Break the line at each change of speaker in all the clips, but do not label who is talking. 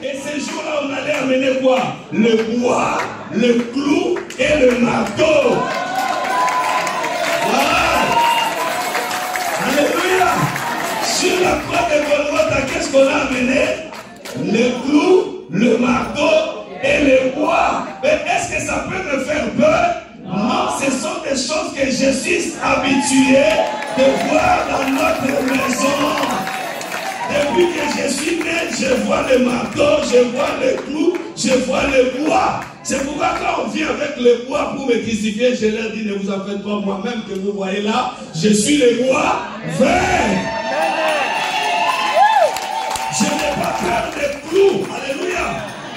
Et ces jours-là, on allait amener quoi? Le bois, le clou et le marteau. Voilà. Alléluia. Sur la croix de Golgotha, qu'est-ce qu'on a amené? Le clou, le marteau et le bois. Mais est-ce que ça peut me faire peur? Non, ce sont des choses que je suis habitué de voir dans notre maison. Depuis que je suis né, je vois le marteau, je vois le clou, je vois le bois. C'est pourquoi quand on vient avec le bois pour me crucifier, je leur dis, ne vous en faites pas, moi-même que vous voyez là, je suis le bois vert. Je n'ai pas peur des clous. Alléluia.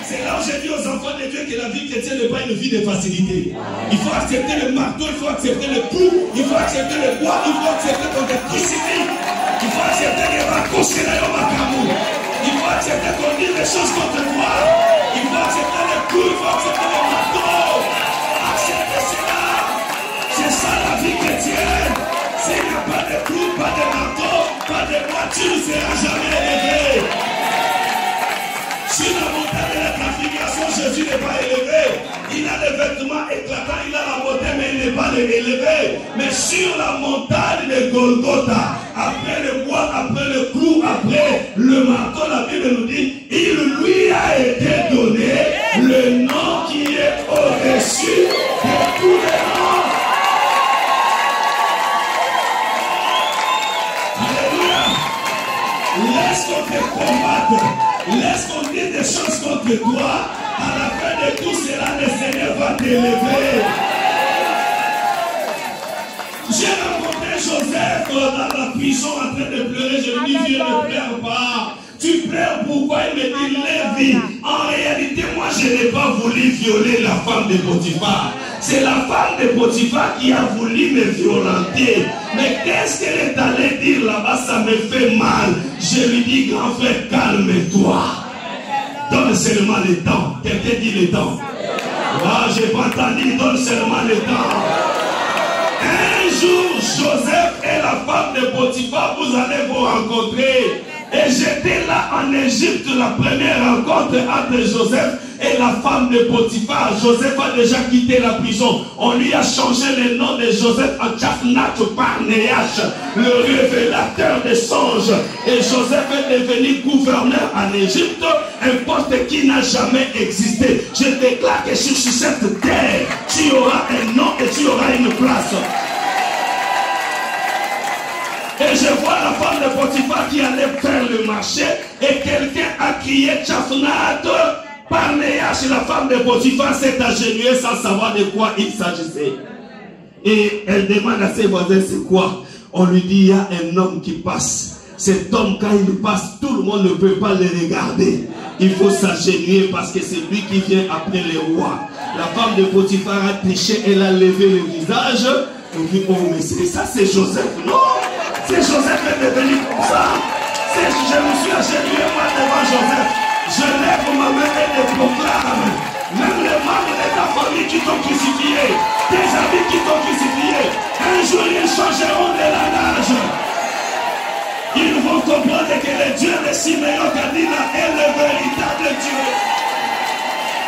C'est là où j'ai dit aux enfants de Dieu que la vie chrétienne n'est pas une vie de facilité. Il faut accepter le marteau, il faut accepter le clou, il faut accepter le bois, il faut accepter qu'on te crucifie. Il faut accepter les raccourcis au Macamou. Il faut accepter qu'on dise des choses contre toi. Il faut accepter le clou, il faut accepter le marteau. Acceptez cela. C'est ça la vie chrétienne. S'il n'y a pas de clou, pas de marteau, pas de bois, tu ne seras jamais élevé. Sur la montagne de la transfiguration, Jésus n'est pas élevé. Il a les vêtements éclatants, il a la beauté, mais il n'est pas élevé. Mais sur la montagne de Golgotha, après le bois, après le clou, après le marteau, la Bible nous dit, il lui a été donné le nom qui est au-dessus de tous les noms. Alléluia. Laisse qu'on te combatte. Laisse qu'on dise des choses contre toi. À la fin de tout cela, le Seigneur va t'élever. J'ai rencontré Joseph dans la prison en train de pleurer. Je lui dis, Dieu, ne pleure pas. Tu pleures pourquoi? Il me dit, Lévi. En réalité, moi, je n'ai pas voulu violer la femme de Potiphar. C'est la femme de Potiphar qui a voulu me violenter. Mais qu'est-ce qu'elle est allée dire là-bas? Ça me fait mal. Je lui dis, grand frère, calme-toi. Donne seulement le temps. Quelqu'un dit le temps. Ah, j'ai pas entendu, donne seulement le temps. Un jour, Joseph et la femme de Potiphar, vous allez vous rencontrer. Et j'étais là en Égypte, la première rencontre entre Joseph et la femme de Potiphar. Joseph a déjà quitté la prison. On lui a changé le nom de Joseph en Tchafnat Barnéach, le révélateur des songes. Et Joseph est devenu gouverneur en Égypte, un poste qui n'a jamais existé. Je déclare que sur cette terre, tu auras un nom et tu auras une place. Et je vois la femme de Potiphar qui allait faire le marché et quelqu'un a crié Tchafnat Barnéach. La femme de Potiphar s'est agenouillée sans savoir de quoi il s'agissait. Et elle demande à ses voisins, c'est quoi? On lui dit, il y a un homme qui passe. Cet homme, quand il passe, tout le monde ne peut pas le regarder. Il faut s'agenouiller parce que c'est lui qui vient après les rois. La femme de Potiphar a triché, elle a levé le visage. On dit, oh mais ça c'est Joseph. Non, c'est Joseph qui est devenu comme ça. Je me suis agenouillé moi devant Joseph. Je lève ma main et le proclame. Même les membres de ta famille qui t'ont crucifié, tes amis qui t'ont crucifié, un jour ils changeront de langage. Ils vont comprendre que le Dieu de Siméon Kadina est le véritable Dieu.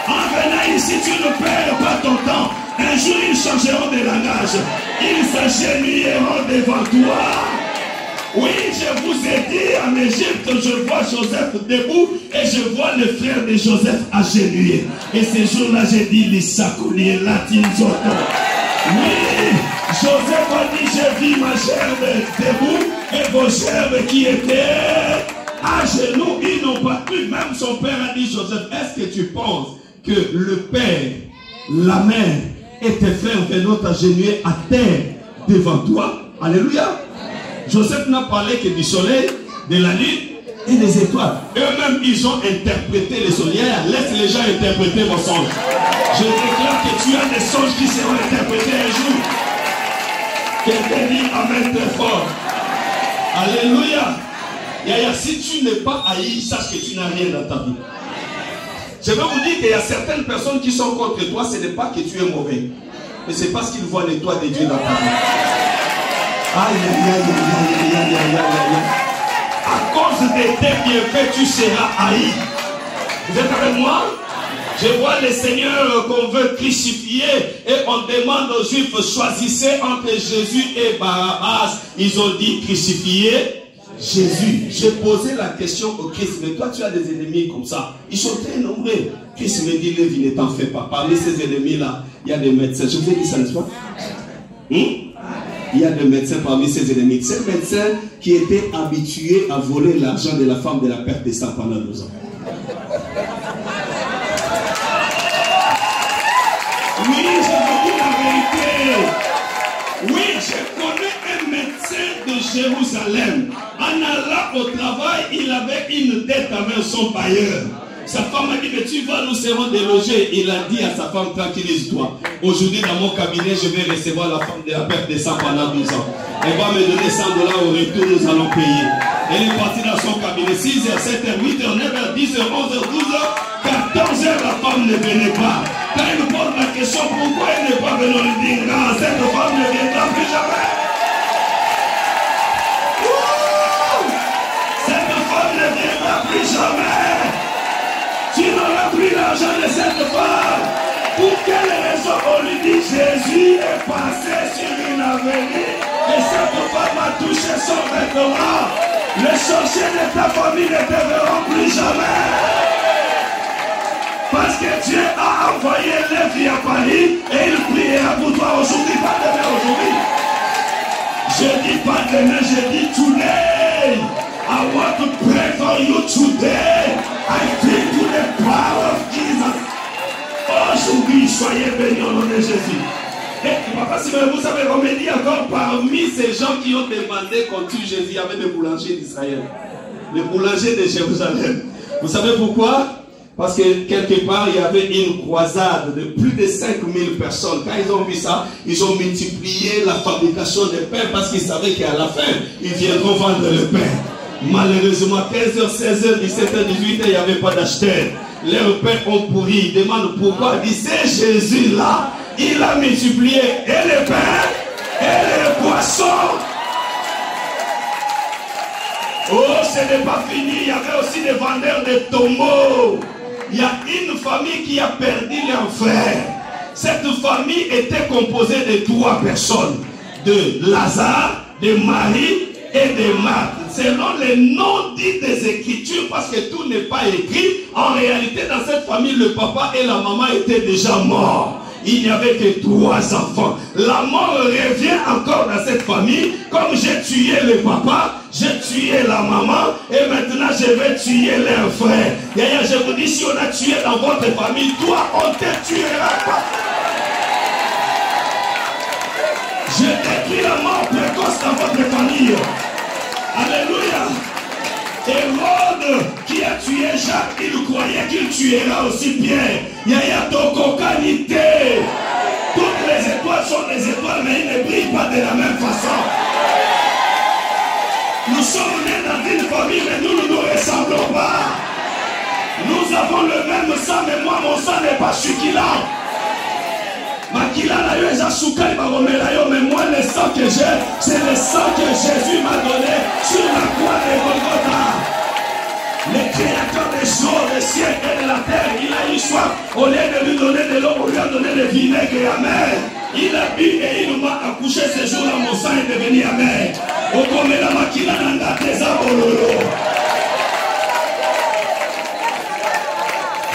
En venant ici, tu ne perds pas ton temps. Un jour, ils changeront de langage. Ils s'agenouilleront devant toi. Oui, je vous ai dit, en Égypte, je vois Joseph debout et je vois le frère de Joseph agenouillé. Et ce jour-là, j'ai dit, l'Issakoulier, Latinzoto. Oui, Joseph a dit, j'ai vu ma gerbe debout et vos gerbes qui étaient à genoux, ils n'ont pas pu. Même son père a dit, Joseph, est-ce que tu penses que le père, la mère et tes frères viendront t'agenouiller à terre devant toi? Alléluia. Joseph n'a parlé que du soleil, de la lune et des étoiles. Eux-mêmes, ils ont interprété les solières. Laisse les gens interpréter vos songes. Je déclare que tu as des songes qui seront interprétés un jour. Quelqu'un dit amen très fort. Alléluia. Yaya, si tu n'es pas haï, sache que tu n'as rien dans ta vie. Je vais vous dire qu'il y a certaines personnes qui sont contre toi, ce n'est pas que tu es mauvais, mais c'est parce qu'ils voient les doigts de Dieu dans ta vie. Aïe, aïe, aïe, aïe, aïe, aïe, aïe, aïe. À cause de tes bienfaits, tu seras haï. Vous êtes avec moi? Je vois les seigneurs qu'on veut crucifier et on demande aux Juifs, choisissez entre Jésus et Barabbas. Ils ont dit crucifier Jésus. J'ai posé la question au Christ, mais toi tu as des ennemis comme ça. Ils sont très nombreux. Christ me dit, Lévi, ne t'en fais pas. Parmi ces ennemis-là, il y a des médecins. Je vous ai dit ça, n'est-ce pas? Il y a des médecins parmi ces ennemis. Ces médecins qui étaient habitués à voler l'argent de la femme de la perte des sang pendant 12 ans. Oui, je vous dis la vérité. Oui, je connais un médecin de Jérusalem. En allant au travail, il avait une dette avec son bailleur. Sa femme a dit, mais tu vas, nous serons délogés. Il a dit à sa femme, tranquillise-toi. Aujourd'hui, dans mon cabinet, je vais recevoir la femme de la perte de sang pendant 12 ans. Elle va me donner 100 $ au retour, nous allons payer. Elle est partie dans son cabinet, 6h, 7h, 8h, 9h, 10h, 11h, 12h, 14h, la femme ne venait pas. Quand elle me pose la question, pourquoi elle n'est pas venue, on lui dit, non, cette femme ne viendra plus jamais. Cette femme ne viendra plus jamais. Tu n'auras plus l'argent de cette femme. Pour quelle raison? On lui dit, Jésus est passé sur une avenue et cette femme a touché son vêtement. Les sorciers de ta famille ne te verront plus jamais. Parce que Dieu a envoyé Lévi à Paris et il priera pour toi aujourd'hui, pas demain, aujourd'hui. Je dis pas demain, je dis today. I want to pray for you today. I feel to the power of Jesus. Aujourd'hui, soyez bénis au nom de Jésus. Et papa, si vous savez, on me dit encore parmi ces gens qui ont demandé qu'on tue Jésus, il y avait des boulangers d'Israël. Les boulangers de Jérusalem. Vous savez pourquoi? Parce que quelque part, il y avait une croisade de plus de 5000 personnes. Quand ils ont vu ça, ils ont multiplié la fabrication de pain parce qu'ils savaient qu'à la fin, ils viendront vendre le pain. Malheureusement, 15h, 16h, 17h, 18h, il n'y avait pas d'acheteurs. Leurs pains ont pourri. Ils demandent pourquoi. Ils disent, c'est Jésus-là. Il a multiplié et les pains et les poissons. Oh, ce n'est pas fini. Il y avait aussi des vendeurs de tombeaux. Il y a une famille qui a perdu leur frère. Cette famille était composée de 3 personnes. De Lazare, de Marie et de Marthe. Selon les noms dits des Écritures, parce que tout n'est pas écrit, en réalité dans cette famille, le papa et la maman étaient déjà morts. Il n'y avait que 3 enfants. La mort revient encore dans cette famille. Comme j'ai tué le papa, j'ai tué la maman, et maintenant je vais tuer leur frère. D'ailleurs, je vous dis, si on a tué dans votre famille, toi, on ne te tuera pas. Je détruis la mort précoce dans votre famille. Alléluia. Hérode qui a tué Jacques, il croyait qu'il tuera aussi Pierre. Yaya Tokokanité. Toutes les étoiles sont des étoiles, mais ils ne brillent pas de la même façon. Nous sommes nés dans une famille, mais nous ne nous ressemblons pas. Nous avons le même sang, mais moi, mon sang n'est pas succulent. Mais moi, le sang que j'ai, c'est le sang que Jésus m'a donné sur la croix de Golgotha. Le créateur des eaux, des cieux et de la terre, il a eu soif. Au lieu de lui donner de l'eau, on lui a donné le vinaigre amer. Il a bu et il m'a accouché ce jour-là, mon sang est devenu amer.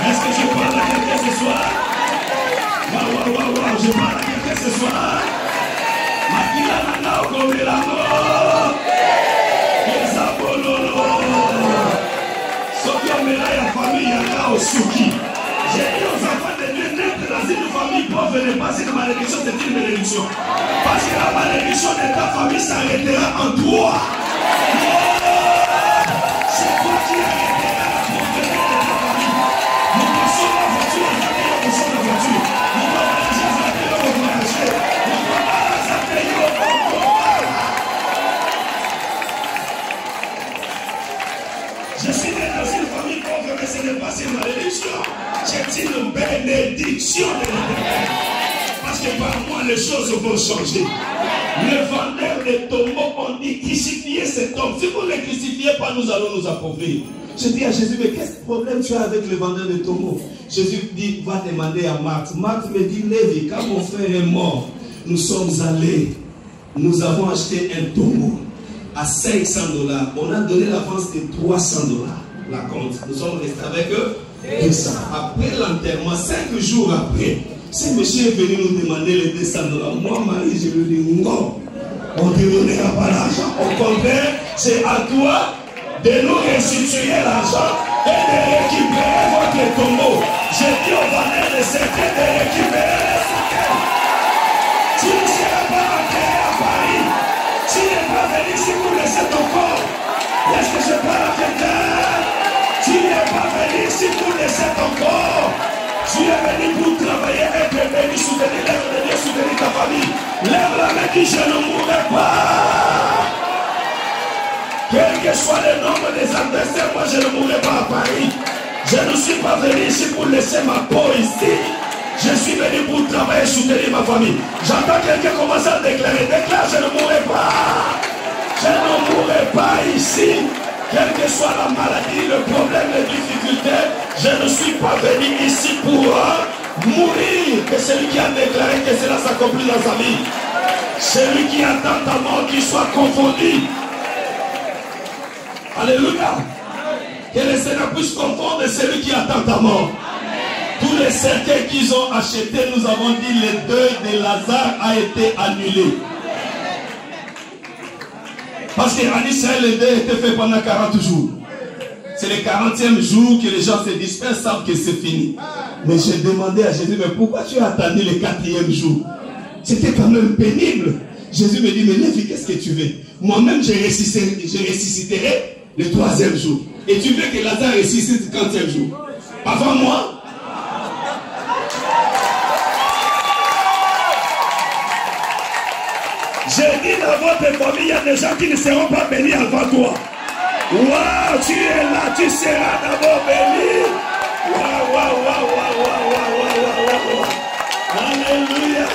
Est-ce que je parle à quelqu'un ce soir? Waouh, je parle à quelqu'un ce soir. Makila nana okomelano. Ezabololo. Soki omela ya famille yanga osuki. J'ai dit aux enfants de Dieu, naître dans une famille pauvre n'est pas une malédiction, c'est une bénédiction. Parce que la malédiction de ta famille s'arrêtera en toi. C'est toi qui arrêtera la pauvreté de ta famille. Nous passons la voiture, nous passons la voiture. Je suis né dans une famille pauvre, mais ce n'est pas une malédiction. C'est une bénédiction de l'Éternel. Parce que par moi, les choses vont changer. Les vendeurs de tombeaux ont dit crucifier ce cet homme. Si vous ne le crucifiez pas, nous allons nous appauvrir. Je dis à Jésus, mais quel problème tu as avec le vendeur de tombeaux? Jésus dit, va demander à Marthe. Marthe me dit, Lévi, quand mon frère est mort, nous sommes allés, nous avons acheté un tombeau à $500. On a donné l'avance de $300, la compte. Nous sommes restés avec eux. $200. Après l'enterrement, 5 jours après, ce monsieur est venu nous demander les $200. Moi, Marie, je lui dis, non, on ne te donnera pas l'argent. Au contraire, c'est à toi de nous restituer l'argent et de récupérer votre tombeau. J'ai dit au vendeur de cercueil de récupérer les cercueils. Tu ne seras pas enterré à Paris. Tu n'es pas venu ici pour laisser ton corps. Est-ce que je parle à quelqu'un? Tu n'es pas venu ici pour laisser ton corps. Tu es venu pour travailler, être béni, soutenir l'œuvre de Dieu, soutenir ta famille. Lève la main, dis, je ne mourrai pas. Quel que soit le nombre des adversaires, moi je ne mourrai pas à Paris. Je ne suis pas venu ici pour laisser ma peau ici. Je suis venu pour travailler et soutenir ma famille. J'entends quelqu'un commencer à déclarer. Déclare, je ne mourrai pas. Je ne mourrai pas ici. Quelle que soit la maladie, le problème, les difficultés, je ne suis pas venu ici pour mourir. Que celui qui a déclaré que cela s'accomplit dans sa vie. Celui qui attend ta mort, qu'il soit confondu. Alléluia. Que le Seigneur puisse confondre celui qui attend ta mort. Tous les cercueils qu'ils ont achetés, nous avons dit, le deuil de Lazare a été annulé. Parce qu'en Israël, le deuil était fait pendant 40 jours. C'est le 40e jour que les gens se dispersent, savent que c'est fini. Mais j'ai demandé à Jésus, mais pourquoi tu as attendu le 4e jour? C'était quand même pénible. Jésus me dit, mais Lévi, qu'est-ce que tu veux? Moi-même, je ressusciterai le 3e jour. Et tu veux que Lazare ressuscite le 40e jour? Avant moi? J'ai dit dans votre famille, il y a des gens qui ne seront pas bénis avant toi. Waouh, tu es là, tu seras d'abord béni. Waouh, waouh, waouh, waouh, waouh, waouh, waouh. Alléluia.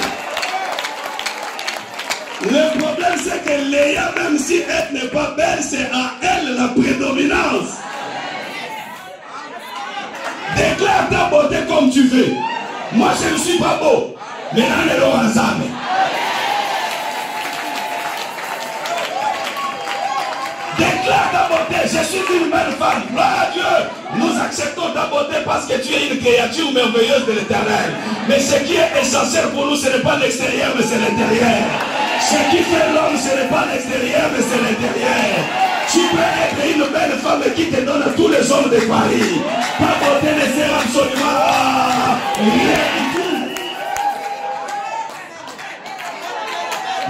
Le problème, c'est que Léa, même si elle n'est pas belle, c'est à elle la prédominance. Déclare ta beauté comme tu veux. Moi, je ne suis pas beau. Mais on est là ensemble. Déclare ta beauté, je suis une belle femme, gloire à Dieu. Nous acceptons ta beauté parce que tu es une créature merveilleuse de l'Éternel. Mais ce qui est essentiel pour nous, ce n'est pas l'extérieur, mais c'est l'intérieur. Ce qui fait l'homme, ce n'est pas l'extérieur, mais c'est l'intérieur. Tu peux être une belle femme qui te donne à tous les hommes de Paris. Ta beauté ne sert absolument rien du tout.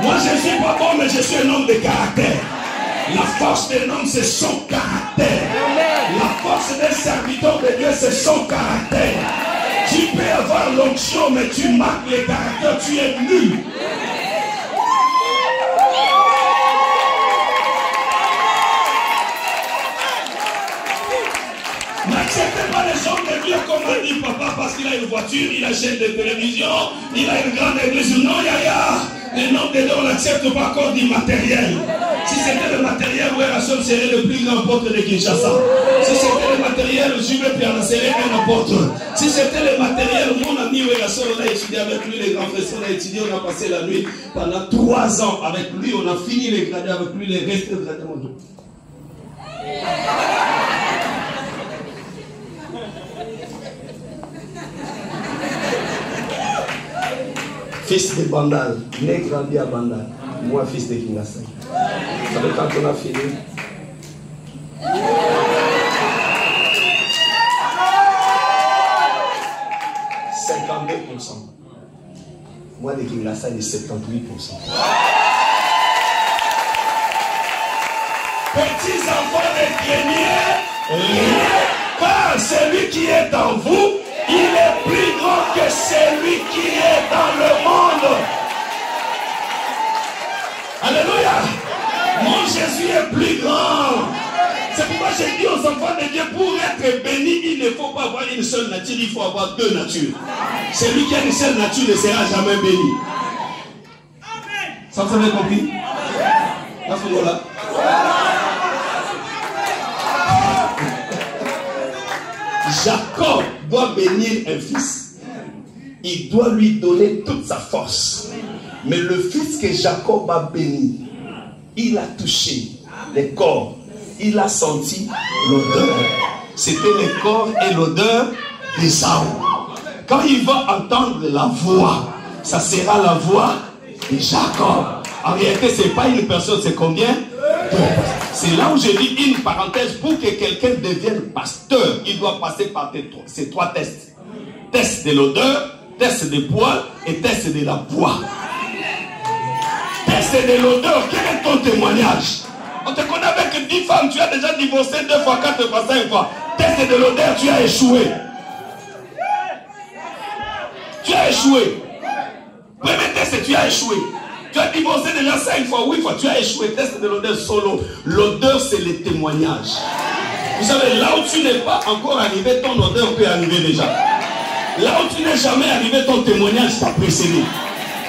Moi, je ne suis pas bon, mais je suis un homme de caractère. La force d'un homme, c'est son caractère. La force d'un serviteur de Dieu, c'est son caractère. Tu peux avoir l'onction, mais tu marques le caractère, tu es nul. N'acceptez pas les hommes de Dieu comme a dit papa parce qu'il a une voiture, il a une chaîne de télévision, il a une grande église. Non, yaya. Les noms de Dieu, on n'accepte pas encore du matériel. Si c'était le matériel, Ouerasson serait le plus grand apôtre de Kinshasa. Si c'était le matériel, Jules Piana serait un apôtre. Si c'était le matériel, mon ami Ouerasson, on a étudié avec lui, les grands frères, on a étudié, on a passé la nuit pendant 3 ans avec lui, on a fini les gradés avec lui, les restes de gradés. Fils de Bandal, né grandi à Bandal. Moi, fils de Kinshasa. Vous savez quand on a fini? « 52%. Moi, de Kinshasa, il est 78%. Petits enfants de grenier, car celui qui est en vous, il est plus grand que celui qui est dans le monde. Alléluia. Mon Jésus est plus grand. C'est pourquoi j'ai dit aux enfants de Dieu, pour être béni, il ne faut pas avoir une seule nature, il faut avoir 2 natures. Celui qui a une seule nature ne sera jamais béni. Ça vous avez compris? À ce moment-là. Jacob doit bénir un fils. Il doit lui donner toute sa force. Mais le fils que Jacob a béni, il a touché les corps. Il a senti l'odeur. C'était les corps et l'odeur d'Ésaü. Quand il va entendre la voix, ça sera la voix de Jacob. En réalité, ce n'est pas une personne, c'est combien? C'est là où je dis une parenthèse. Pour que quelqu'un devienne pasteur, il doit passer par ces 3 tests. Test de l'odeur, test des poils et test de la voix. Test de l'odeur, quel est ton témoignage? On te connaît avec 10 femmes, tu as déjà divorcé 2 fois, 4 fois, 5 fois. Test de l'odeur, tu as échoué. Tu as échoué. Premier test, tu as échoué. Tu as divorcé déjà 5 fois, 8 fois, tu as échoué. Test de l'odeur solo. L'odeur, c'est le témoignage. Vous savez, là où tu n'es pas encore arrivé, ton odeur peut arriver déjà. Là où tu n'es jamais arrivé, ton témoignage t'a précédé.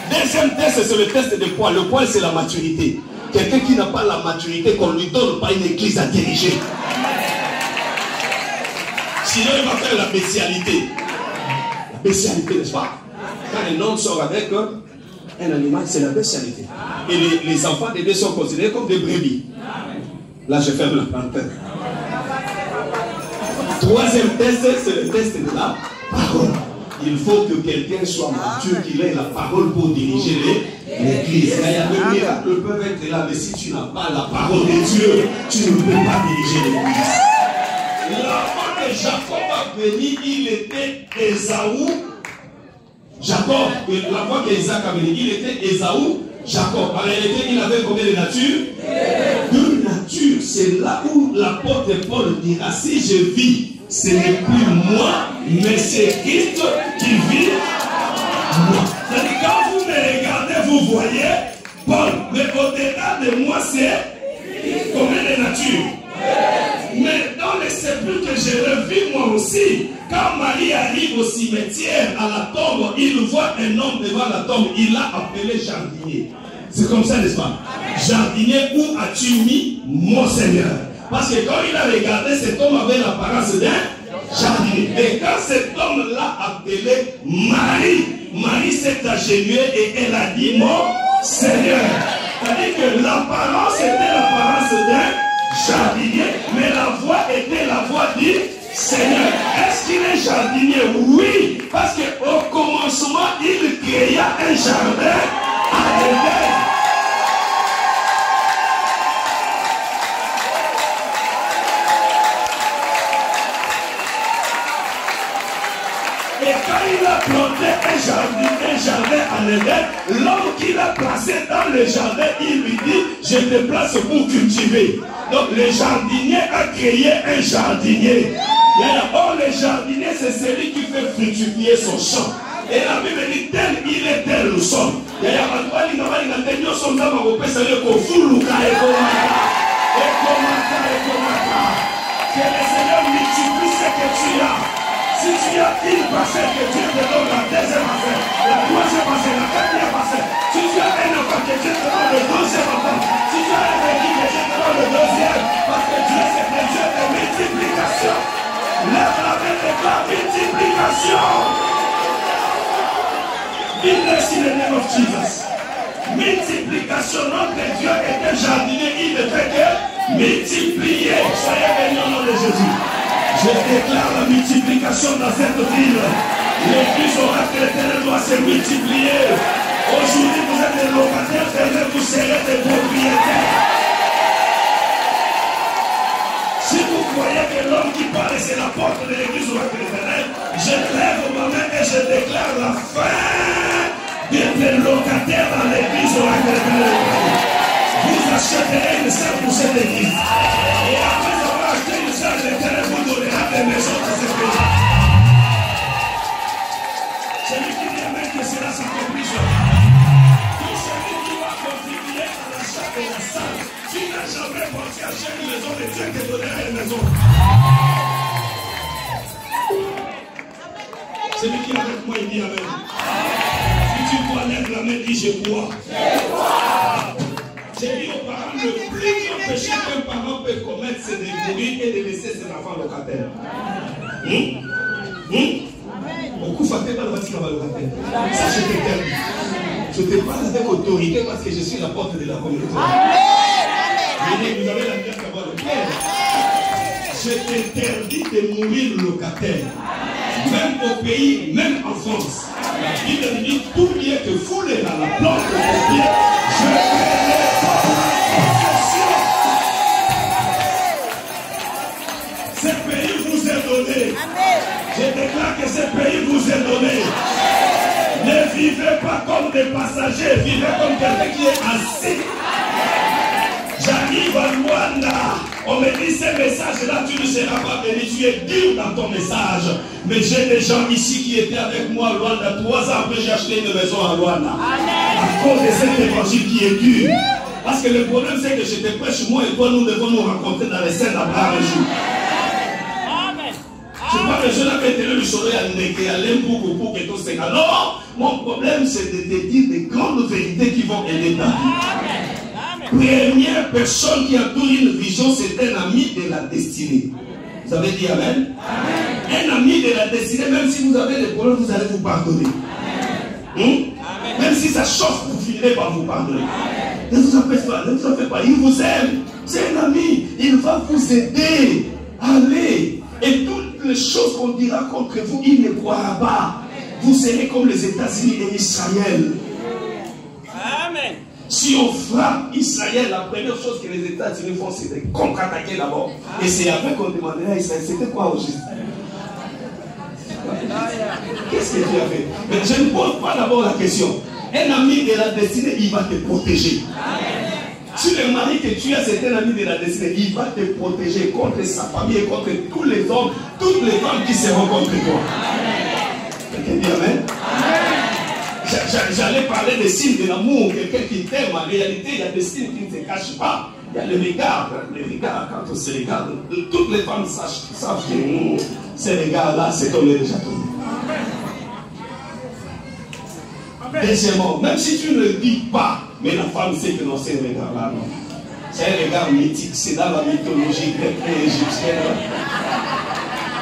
Deuxième test, c'est le test de poids. Le poids, c'est la maturité. Quelqu'un qui n'a pas la maturité, qu'on ne lui donne pas une église à diriger. Sinon, il va faire la bestialité. La bestialité, n'est-ce pas? Quand un homme sort avec un animal, c'est la bestialité. Et les enfants des deux sont considérés comme des brebis. Là, je ferme la parenthèse. Troisième test, c'est le test de la parole. Il faut que quelqu'un soit mature, qu'il ait la parole pour diriger l'église. Il y a des miracles peuvent être là, mais si tu n'as pas la parole de Dieu, tu ne peux pas diriger l'église. L'enfant que Jacob a béni, il était Ésaü. Jacob, l'enfant qu'Isaac a béni, il était Ésaü. Jacob, en réalité, il avait combien de natures? 2 natures. C'est là où l'apôtre Paul dira, si je vis, ce n'est plus moi, mais c'est Christ qui vit moi. C'est-à-dire, quand vous me regardez, vous voyez Paul, mais au-delà de moi, c'est combien de natures? Mais dans les sépulcres, je le vis moi aussi. Quand Marie arrive au cimetière, à la tombe, il voit un homme devant la tombe. Il l'a appelé jardinier. C'est comme ça, n'est-ce pas? Jardinier, où as-tu mis mon Seigneur? Parce que quand il a regardé, cet homme avait l'apparence d'un jardinier. Et quand cet homme l'a appelé Marie, Marie s'est agenouillée et elle a dit mon Seigneur. C'est-à-dire que l'apparence était l'apparence d'un jardinier, mais la voix était la voix du Seigneur. Est-ce qu'il est jardinier? Oui, parce qu'au commencement, il créa un jardin à Éden. Et quand il a planté un jardin en Éden, l'homme qu'il a placé dans le jardin, il lui dit, je te place pour cultiver. Donc le jardinier a créé un jardinier. Or le jardinier, c'est celui qui fait fructifier son champ. Et la Bible dit, tel il est, tel nous sommes. Que le Seigneur multiplie ce que tu as. Si tu as une parcelle, que Dieu te donne la deuxième parcelle, la troisième parcelle, la quatrième parcelle. Si tu as un enfant, que Dieu te donne le deuxième enfant. Si tu as un véhicule, que Dieu te donne le deuxième. Parce que Dieu, c'est le Dieu de multiplication. Lève la main de la multiplication. In the name of Jesus. Multiplication, notre Dieu est un jardinier, il ne fait que multiplier. Soyez bénis au nom de Jésus. Je déclare la multiplication dans cette ville. L'église oracle éternel doit se multiplier. Aujourd'hui, vous êtes des locataires, demain vous serez des propriétaires. Si vous croyez que l'homme qui parle, c'est la porte de l'église oracle éternel, je lève ma main et je déclare la fin d'être locataire dans l'église oracle éternel. Vous achèterez une salle pour cette église. Et après avoir acheté une salle, l'éternel vous donnera des maisons dans ce pays. Celui qui dit amen que cela s'accomplisse. Tout celui qui va contribuer à l'achat de la salle, tu n'as jamais pensé acheter une maison, mais Dieu te donnera une maison. Celui qui est avec moi, il dit amen. Si tu crois, lève la main, dis je crois. J'ai dit aux parents, le plus péché qu'un parent peut commettre, c'est de mourir et de laisser ses enfants locataires. Beaucoup de familles ne vont pas locataire. Ça, je t'interdis. Je te parle avec autorité parce que je suis la porte de la communauté. Vous avez la mienne d'avoir le Père. Je t'interdis de mourir locataire. Même au pays, même en France. La Bible dit tout bien que fouler dans la plante de ton pied, je vais ce pays vous est donné. Je déclare que ce pays vous est donné. Ne vivez pas comme des passagers, vivez comme quelqu'un qui est assis. J'arrive à Luanda. On me dit ce message-là, tu ne seras pas béni, tu es dur dans ton message. Mais j'ai des gens ici qui étaient avec moi à Luanda. 3 ans après, j'ai acheté une maison à Luanda. À cause de cet évangile qui est dur. Parce que le problème, c'est que je te prêche, moi et toi, nous devons nous rencontrer dans les scènes d'Abraham un jour. Je crois que je n'avais été le soleil à Ndeke, à Lembourg pour que tout se gagne. Non, mon problème, c'est de te dire des grandes vérités qui vont aider ta vie. Première personne qui a donné une vision, c'est un ami de la destinée. Vous avez dit amen? Un ami de la destinée, même si vous avez des problèmes, vous allez vous pardonner. Même si ça chauffe, vous finirez par vous pardonner. Ne vous en faites pas, ne vous en faites pas. Il vous aime. C'est un ami. Il va vous aider. Allez. Et toutes les choses qu'on dira contre vous, il ne croira pas. Vous serez comme les États-Unis et Israël.
Amen.
Si on frappe Israël, la première chose que les États-Unis font, c'est de contre-attaquer d'abord. Et c'est après qu'on demandera à Israël, c'était quoi au juste? Qu'est-ce que tu as fait? Mais je ne pose pas d'abord la question. Un ami de la destinée, il va te protéger. Si le mari que tu as, c'est un ami de la destinée, il va te protéger contre sa famille et contre tous les hommes, toutes les femmes qui seront contre toi. Quelqu'un dit amen? J'allais parler des signes de l'amour, quelqu'un qui t'aime. En réalité, il y a des signes qui ne se cachent pas. Il y a le regard. Le regard, quand on se regarde, toutes les femmes savent que ces regards-là, c'est comme les déjà tombé. Deuxièmement, même si tu ne le dis pas, mais la femme sait que non, c'est un regard-là, non. C'est un regard mythique, c'est dans la mythologie grecque et égyptienne.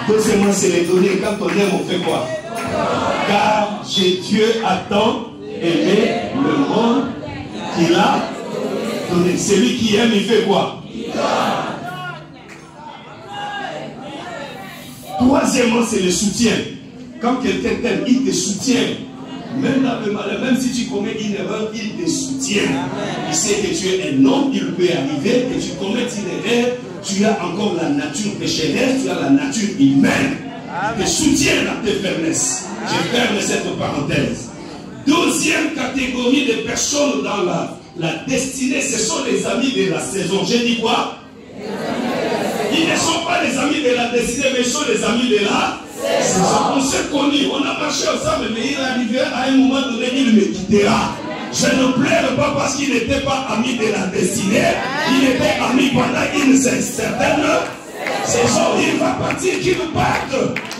Deuxièmement, c'est les données. Quand on aime, on fait quoi? Car Dieu a tant aimé le monde qu'il a donné. Celui qui aime, il fait quoi? Troisièmement, c'est le soutien. Quand quelqu'un t'aime, il te soutient. Même dans le malheur, même si tu commets une erreur, il te soutient. Il sait que tu es un homme, il peut arriver, que tu commets une erreur, tu as encore la nature pécheresse, tu as la nature humaine. Il te soutient dans tes faiblesses. Je ferme cette parenthèse. Deuxième catégorie de personnes dans la destinée, ce sont les amis de la saison. J'ai dit quoi? Ils ne sont pas les amis de la destinée, mais ils sont les amis de la saison. On s'est connus, on a marché ensemble, mais il arrivait à un moment donné, il me quittera. Je ne pleure pas parce qu'il n'était pas ami de la destinée. Il était ami pendant une certaine saison. Il va partir, qu'il parte.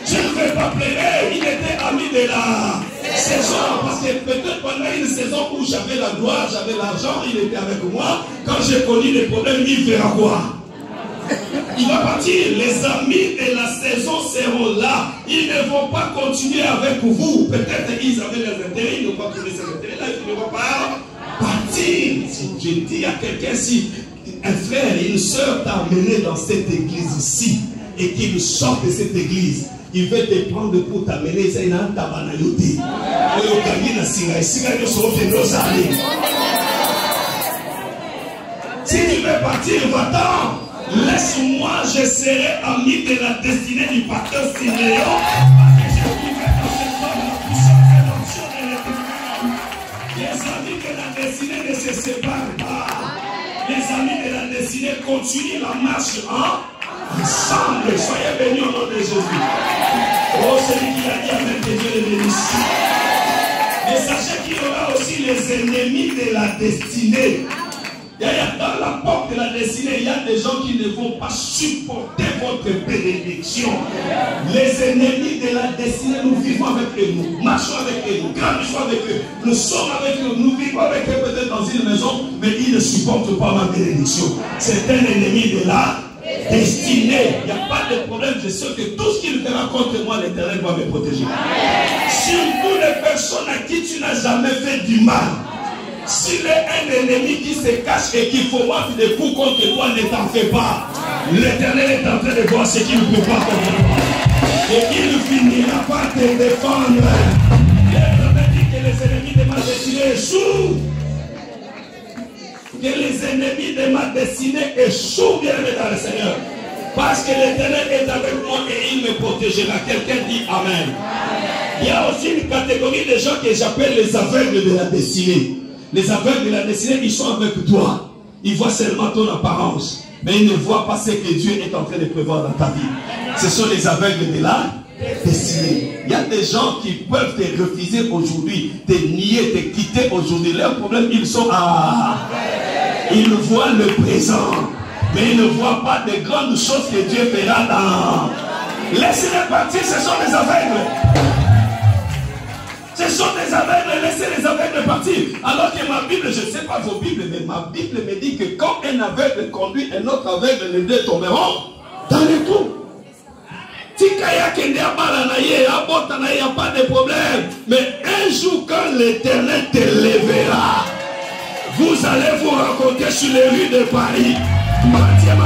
Je ne vais pas pleurer. Il était ami de la saison. Parce que peut-être pendant une saison où j'avais la gloire, j'avais l'argent, il était avec moi. Quand j'ai connu les problèmes, il fera quoi? Il va partir. Les amis de la saison seront là. Ils ne vont pas continuer avec vous. Peut-être qu'ils avaient les intérêts, ils n'ont pas trouvé ces intérêts. Là, ils ne vont pas partir. Si je dis à quelqu'un, si un frère et une soeur t'a amené dans cette église ici et qu'il sort de cette église, il veut te prendre pour t'amener. C'est une tabanayoti. Si tu veux partir, va-t'en. Laisse-moi, je serai ami de la destinée du pasteur Siméon. Parce que je vivrai dans cette zone la puissance et l'onction de l'Éternel. Les amis de la destinée ne se séparent pas. Les amis de la destinée continuent la marche ensemble. Soyez bénis au nom de Jésus. Oh, celui qui a dit amen, que Dieu le bénisse. Mais sachez qu'il y aura aussi les ennemis de la destinée. Dans la porte de la destinée, il y a des gens qui ne vont pas supporter votre bénédiction. Les ennemis de la destinée, nous vivons avec eux, nous marchons avec eux, nous grandissons avec eux, nous sommes avec eux, nous vivons avec eux peut-être dans une maison, mais ils ne supportent pas ma bénédiction. C'est un ennemi de la destinée. Il n'y a pas de problème, je sais que tout ce qu'il fera contre moi, l'Éternel va me protéger. Surtout les personnes à qui tu n'as jamais fait du mal. S'il est un ennemi qui se cache et qu'il faut voir des coups contre toi, ne t'en fais pas. L'Éternel est en train de voir ce qu'il ne peut pas faire. Et il finira par te défendre. L'Éternel dit que les ennemis de ma destinée échouent. Que les ennemis de ma destinée échouent, bien aimé dans le Seigneur. Parce que l'Éternel est avec moi et il me protégera. Quelqu'un dit Amen. Il y a aussi une catégorie de gens que j'appelle les aveugles de la destinée. Les aveugles de la destinée, ils sont avec toi. Ils voient seulement ton apparence. Mais ils ne voient pas ce que Dieu est en train de prévoir dans ta vie. Ce sont les aveugles de la destinée. Il y a des gens qui peuvent te refuser aujourd'hui, te nier, te quitter aujourd'hui. Leur problème, ils sont à... Ils voient le présent. Mais ils ne voient pas de grandes choses que Dieu fera dans... Laissez-les partir, ce sont les aveugles. Ce sont des aveugles, laissez les aveugles partir. Alors que ma Bible, je ne sais pas vos Bibles, mais ma Bible me dit que quand un aveugle conduit, un autre aveugle, les deux tomberont dans les trous. Il n'y a pas de problème. Mais un jour, quand l'Éternel te lèvera, vous allez vous rencontrer sur les rues de Paris. 20e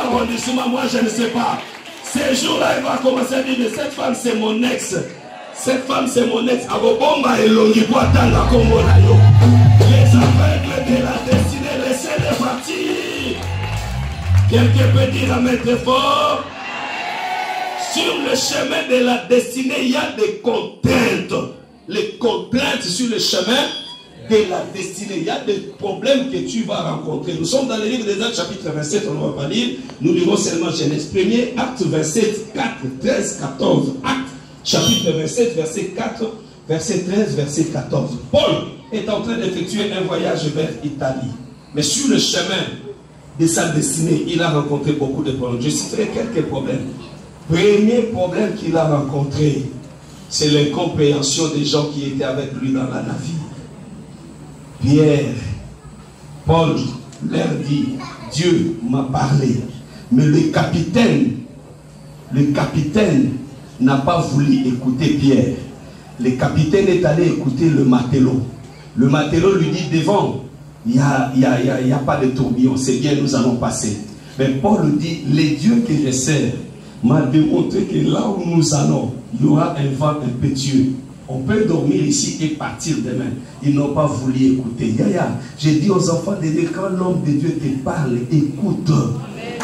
arrondissement, moi je ne sais pas. Ce jour-là, il va commencer à dire, mais cette femme c'est mon ex. Cette femme c'est mon ex. Les aveugles de la destinée, laissez-les partir. Quelqu'un peut dire amen très fort. Sur le chemin de la destinée, il y a des contraintes. Les contraintes sur le chemin de la destinée. Il y a des problèmes que tu vas rencontrer. Nous sommes dans le livre des Actes, chapitre 27, on ne va pas lire. Nous lirons seulement Genèse 1er, Acte 27, 4, 13, 14. Acte, chapitre 27, verset 4, verset 13, verset 14. Paul est en train d'effectuer un voyage vers l'Italie. Mais sur le chemin de sa destinée, il a rencontré beaucoup de problèmes. Je citerai quelques problèmes. Premier problème qu'il a rencontré, c'est l'incompréhension des gens qui étaient avec lui dans la navire. Pierre, Paul leur dit, Dieu m'a parlé. Mais le capitaine n'a pas voulu écouter Pierre. Le capitaine est allé écouter le matelot. Le matelot lui dit, devant, il n'y a pas de tourbillon, c'est bien, nous allons passer. Mais Paul dit, les dieux que je sers m'a démontré que là où nous allons, il y aura un vent impétueux. On peut dormir ici et partir demain. Ils n'ont pas voulu écouter. J'ai dit aux enfants de Dieu, quand l'homme de Dieu te parle, écoute.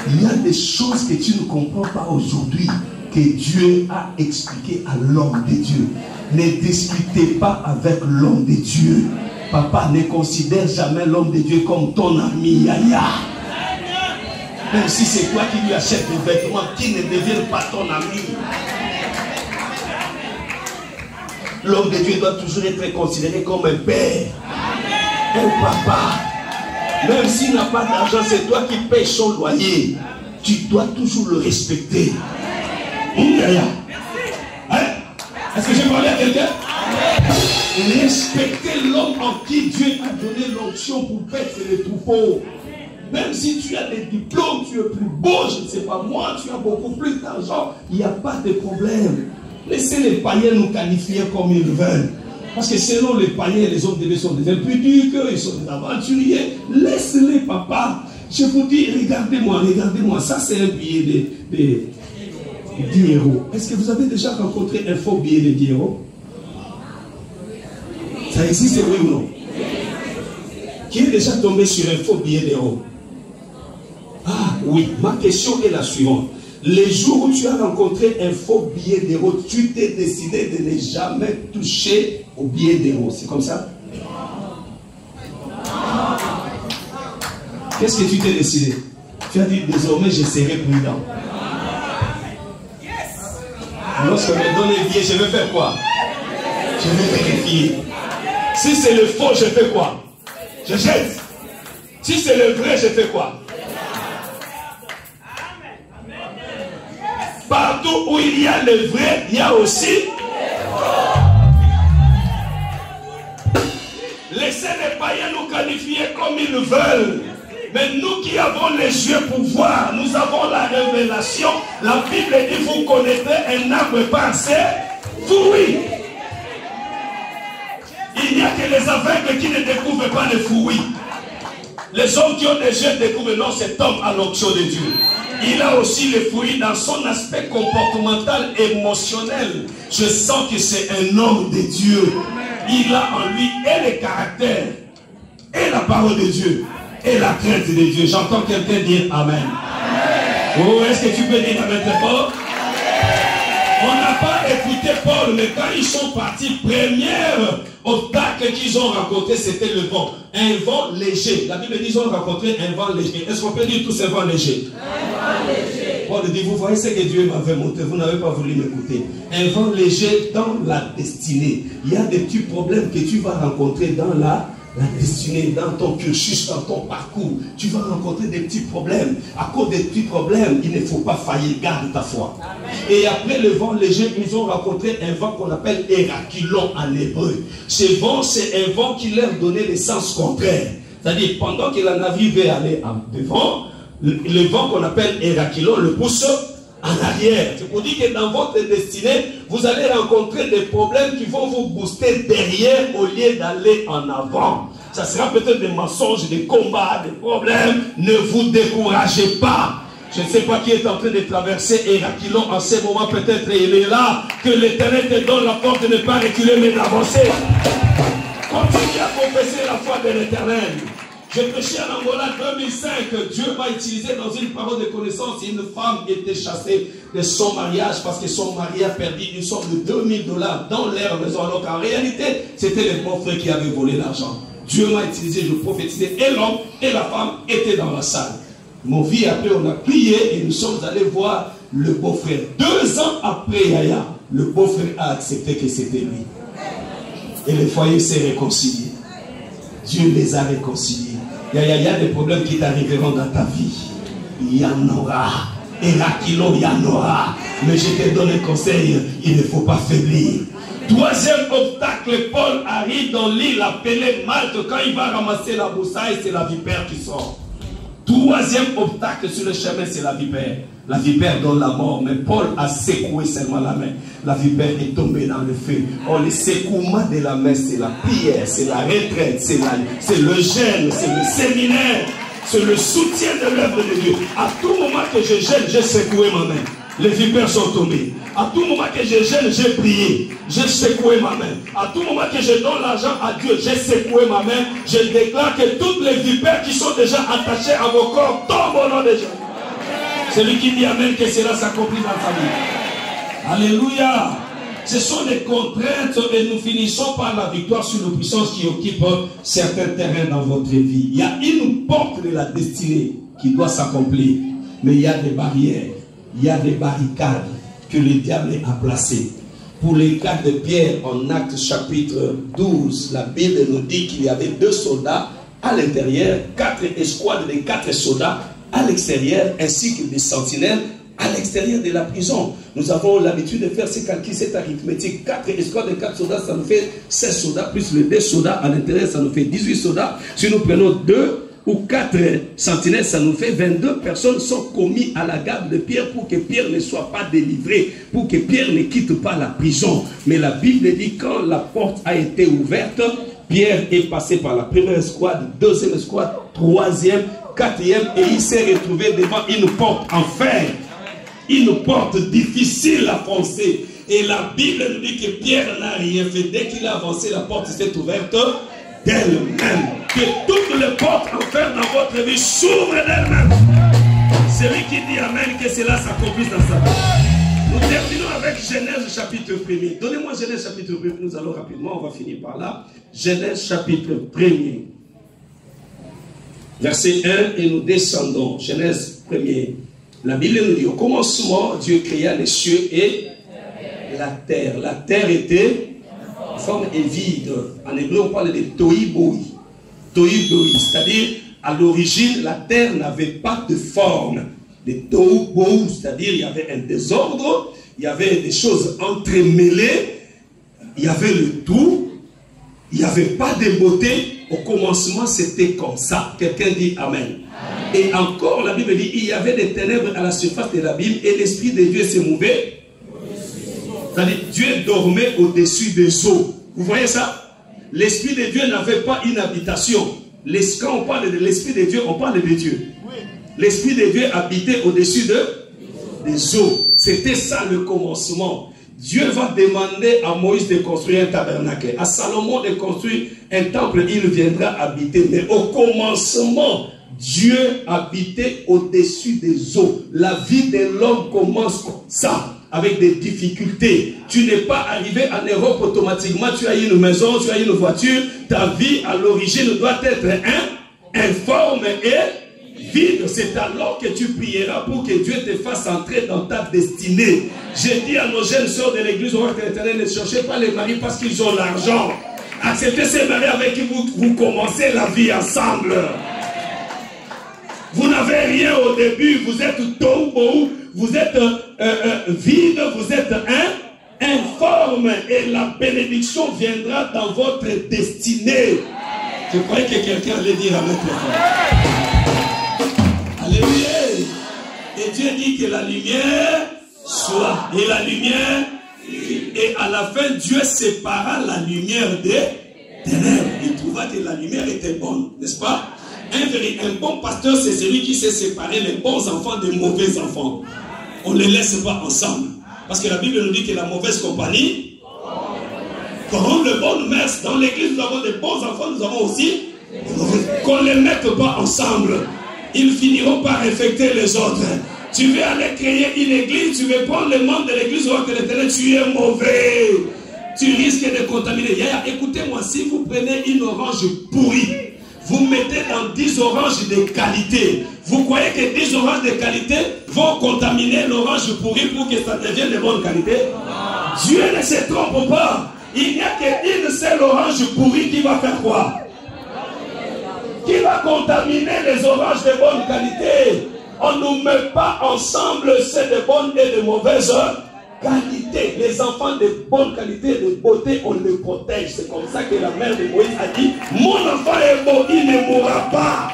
Il y a des choses que tu ne comprends pas aujourd'hui, que Dieu a expliqué à l'homme de Dieu. Ne discutez pas avec l'homme de Dieu. Papa, ne considère jamais l'homme de Dieu comme ton ami. Même si c'est toi qui lui achètes des vêtements, qui ne deviennent pas ton ami. L'homme de Dieu doit toujours être considéré comme un père, un papa. Même s'il n'a pas d'argent, c'est toi qui payes son loyer. Tu dois toujours le respecter. Hein? Est-ce que j'ai parlé à quelqu'un? Respecter l'homme en qui Dieu a donné l'onction pour paître les troupeaux. Même si tu as des diplômes, tu es plus beau, je ne sais pas moi, tu as beaucoup plus d'argent, il n'y a pas de problème. Laissez les païens nous qualifier comme ils veulent. Parce que selon les païens, les hommes de Dieu sont des impudiques, ils sont des aventuriers. Laissez-les, papa. Je vous dis, regardez-moi, ça c'est un billet de 10 euros. Est-ce que vous avez déjà rencontré un faux billet de 10 euros? Ça existe, oui ou non? Qui est déjà tombé sur un faux billet d'euros? Ah oui, ma question est la suivante. Les jours où tu as rencontré un faux billet d'euros, tu t'es décidé de ne jamais toucher au billet d'euros. C'est comme ça? Qu'est-ce que tu t'es décidé? Tu as dit, désormais, je serai prudent. Lorsque je me donne les billets, je vais faire quoi? Je vais vérifier. Si c'est le faux, je fais quoi? Je jette. Si c'est le vrai, je fais quoi? Partout où il y a le vrai, il y a aussi le faux. Laissez les païens nous qualifier comme ils le veulent. Mais nous qui avons les yeux pour voir, nous avons la révélation. La Bible dit, vous connaîtrez un arbre par ses fruits. Il n'y a que les aveugles qui ne découvrent pas les fruits. Les hommes qui ont des yeux découvrent, non, cet homme a l'onction de Dieu. Il a aussi les fruits dans son aspect comportemental, émotionnel. Je sens que c'est un homme de Dieu. Il a en lui et le caractère, et la parole de Dieu, et la crainte de Dieu. J'entends quelqu'un dire Amen. Oh, est-ce que tu peux dire Amen très fort? On n'a pas écouté Paul, mais quand ils sont partis, première obstacle qu'ils ont rencontré, c'était le vent. Un vent léger. La Bible dit qu'ils ont rencontré un vent léger. Est-ce qu'on peut dire tous un vent léger? Un vent léger. Paul dit, vous voyez ce que Dieu m'avait montré, vous n'avez pas voulu m'écouter. Un vent léger dans la destinée. Il y a des petits problèmes que tu vas rencontrer dans la destinée, dans ton cursus, dans ton parcours. Tu vas rencontrer des petits problèmes. À cause des petits problèmes, il ne faut pas faillir. Garde ta foi. Amen. Et après le vent léger, ils ont rencontré un vent qu'on appelle Hérakilon en hébreu. Ce vent, c'est un vent qui leur donnait le sens contraire. C'est-à-dire, pendant que la navire veut aller en devant, le vent qu'on appelle Hérakilon le pousse en arrière. C'est pour dire que dans votre destinée, vous allez rencontrer des problèmes qui vont vous booster derrière au lieu d'aller en avant. Ça sera peut-être des mensonges, des combats, des problèmes. Ne vous découragez pas. Je ne sais pas qui est en train de traverser Hérakilon en ce moment. Peut-être il est là. Que l'Éternel te donne la force de ne pas reculer mais d'avancer. Continue à confesser la foi de l'Éternel. J'ai prêché en Angola 2005. Dieu m'a utilisé dans une parole de connaissance. Une femme était chassée de son mariage parce que son mari a perdu une somme de $2000 dans leur maison. Alors qu'en réalité, c'était les beaux-frères qui avaient volé l'argent. Dieu m'a utilisé, je prophétisais. Et l'homme et la femme étaient dans la salle. Mon vie, après, on a prié et nous sommes allés voir le beau-frère. 2 ans après Yaya, le beau-frère a accepté que c'était lui. Et le foyer s'est réconcilié. Dieu les a réconciliés. Il y a des problèmes qui t'arriveront dans ta vie. Il y en aura. Et là, il y en aura. Mais je te donne un conseil, il ne faut pas faiblir. 3e obstacle, Paul arrive dans l'île appelée Malte. Quand il va ramasser la broussaille, c'est la vipère qui sort. 3e obstacle sur le chemin, c'est la vipère. La vipère donne la mort, mais Paul a secoué seulement la main. La vipère est tombée dans le feu. Oh, le secouement de la main, c'est la prière, c'est la retraite, c'est le jeûne, c'est le séminaire, c'est le soutien de l'œuvre de Dieu. À tout moment que je gêne, j'ai secoué ma main. Les vipères sont tombées. À tout moment que je gêne, j'ai prié. J'ai secoué ma main. À tout moment que je donne l'argent à Dieu, j'ai secoué ma main. Je déclare que toutes les vipères qui sont déjà attachées à vos corps tombent au nom de Jésus. Celui qui dit Amen, que cela s'accomplit dans sa vie. Alléluia. Ce sont des contraintes et nous finissons par la victoire sur nos puissances qui occupent certains terrains dans votre vie. Il y a une porte de la destinée qui doit s'accomplir. Mais il y a des barrières, il y a des barricades que le diable a placées. Pour les cas de Pierre, en Actes chapitre 12, la Bible nous dit qu'il y avait 2 soldats à l'intérieur, 4 escouades de 4 soldats à l'extérieur, ainsi que des sentinelles à l'extérieur de la prison. Nous avons l'habitude de faire ces calculs, cette arithmétique. 4 escouades de 4 soldats, ça nous fait 16 soldats, plus les 2 soldats à l'intérieur, ça nous fait 18 soldats. Si nous prenons 2 ou 4 sentinelles, ça nous fait 22 personnes sont commis à la garde de Pierre pour que Pierre ne soit pas délivré, pour que Pierre ne quitte pas la prison. Mais la Bible dit quand la porte a été ouverte, Pierre est passé par la première escouade, 2e escouade, 3e, 4e, et il s'est retrouvé devant une porte en fer. Une porte difficile à foncer. Et la Bible nous dit que Pierre n'a rien fait. Dès qu'il a avancé, la porte s'est ouverte d'elle-même. Que toutes les portes en fer dans votre vie s'ouvrent d'elle-même. Celui qui dit Amen, que cela s'accomplisse dans sa vie. Nous terminons avec Genèse chapitre 1er. Donnez-moi Genèse chapitre 1er, nous allons rapidement, on va finir par là. Genèse chapitre 1er. Verset 1, et nous descendons. Genèse 1er. La Bible nous dit, au commencement, Dieu créa les cieux et la terre. La terre était forme et vide. En hébreu, on parle de tohi boi. Tohi boi, c'est-à-dire, À l'origine, la terre n'avait pas de forme. Les tohu bohu, c'est-à-dire il y avait un désordre, il y avait des choses entremêlées, il y avait le tout, il n'y avait pas de beauté. Au commencement, c'était comme ça. Quelqu'un dit Amen. Et encore, la Bible dit, il y avait des ténèbres à la surface de l'abîme et l'Esprit de Dieu s'est mouvait. C'est-à-dire, Dieu dormait au-dessus des eaux. Vous voyez ça? L'Esprit de Dieu n'avait pas une habitation. Quand on parle de l'Esprit de Dieu, on parle de Dieu. L'Esprit de Dieu habitait au-dessus des eaux. C'était ça le commencement. Dieu va demander à Moïse de construire un tabernacle. À Salomon de construire un temple, il viendra habiter. Mais au commencement, Dieu habitait au-dessus des eaux. La vie de l'homme commence comme ça, avec des difficultés. Tu n'es pas arrivé en Europe automatiquement, tu as une maison, tu as une voiture. Ta vie à l'origine doit être informe et vide. C'est alors que tu prieras pour que Dieu te fasse entrer dans ta destinée. J'ai dit à nos jeunes sœurs de l'église au Roi de l'Éternel, ne cherchez pas les maris parce qu'ils ont l'argent. Acceptez ces maris avec qui vous commencez la vie ensemble. Vous n'avez rien au début, vous êtes tohu, vous êtes vide, vous êtes informe et la bénédiction viendra dans votre destinée. Je croyais que quelqu'un allait dire Amen très fort. Alléluia. Et Dieu dit que la lumière soit. Et la lumière, et à la fin, Dieu sépara la lumière des ténèbres. Il trouva que la lumière était bonne, n'est-ce pas? Un bon pasteur, c'est celui qui sait séparer les bons enfants des mauvais enfants. On ne les laisse pas ensemble. Parce que la Bible nous dit que la mauvaise compagnie corrompt le bon mœurs. Dans l'église, nous avons des bons enfants, nous avons aussi des mauvais. Qu'on ne les mette pas ensemble. Ils finiront par infecter les autres. Tu veux aller créer une église, tu veux prendre les membres de l'église au Roi de l'Éternel, tu es mauvais. Tu risques de contaminer. Écoutez-moi, si vous prenez une orange pourrie, vous mettez dans 10 oranges de qualité. Vous croyez que 10 oranges de qualité vont contaminer l'orange pourrie pour que ça devienne de bonne qualité? Dieu ne se trompe pas. Il n'y a qu'une seule orange pourrie qui va faire quoi? Qui va contaminer les oranges de bonne qualité? On ne met pas ensemble ceux de bonne et de mauvaise qualité. Les enfants de bonne qualité, de beauté, on les protège. C'est comme ça que la mère de Moïse a dit, mon enfant est beau, il ne mourra pas.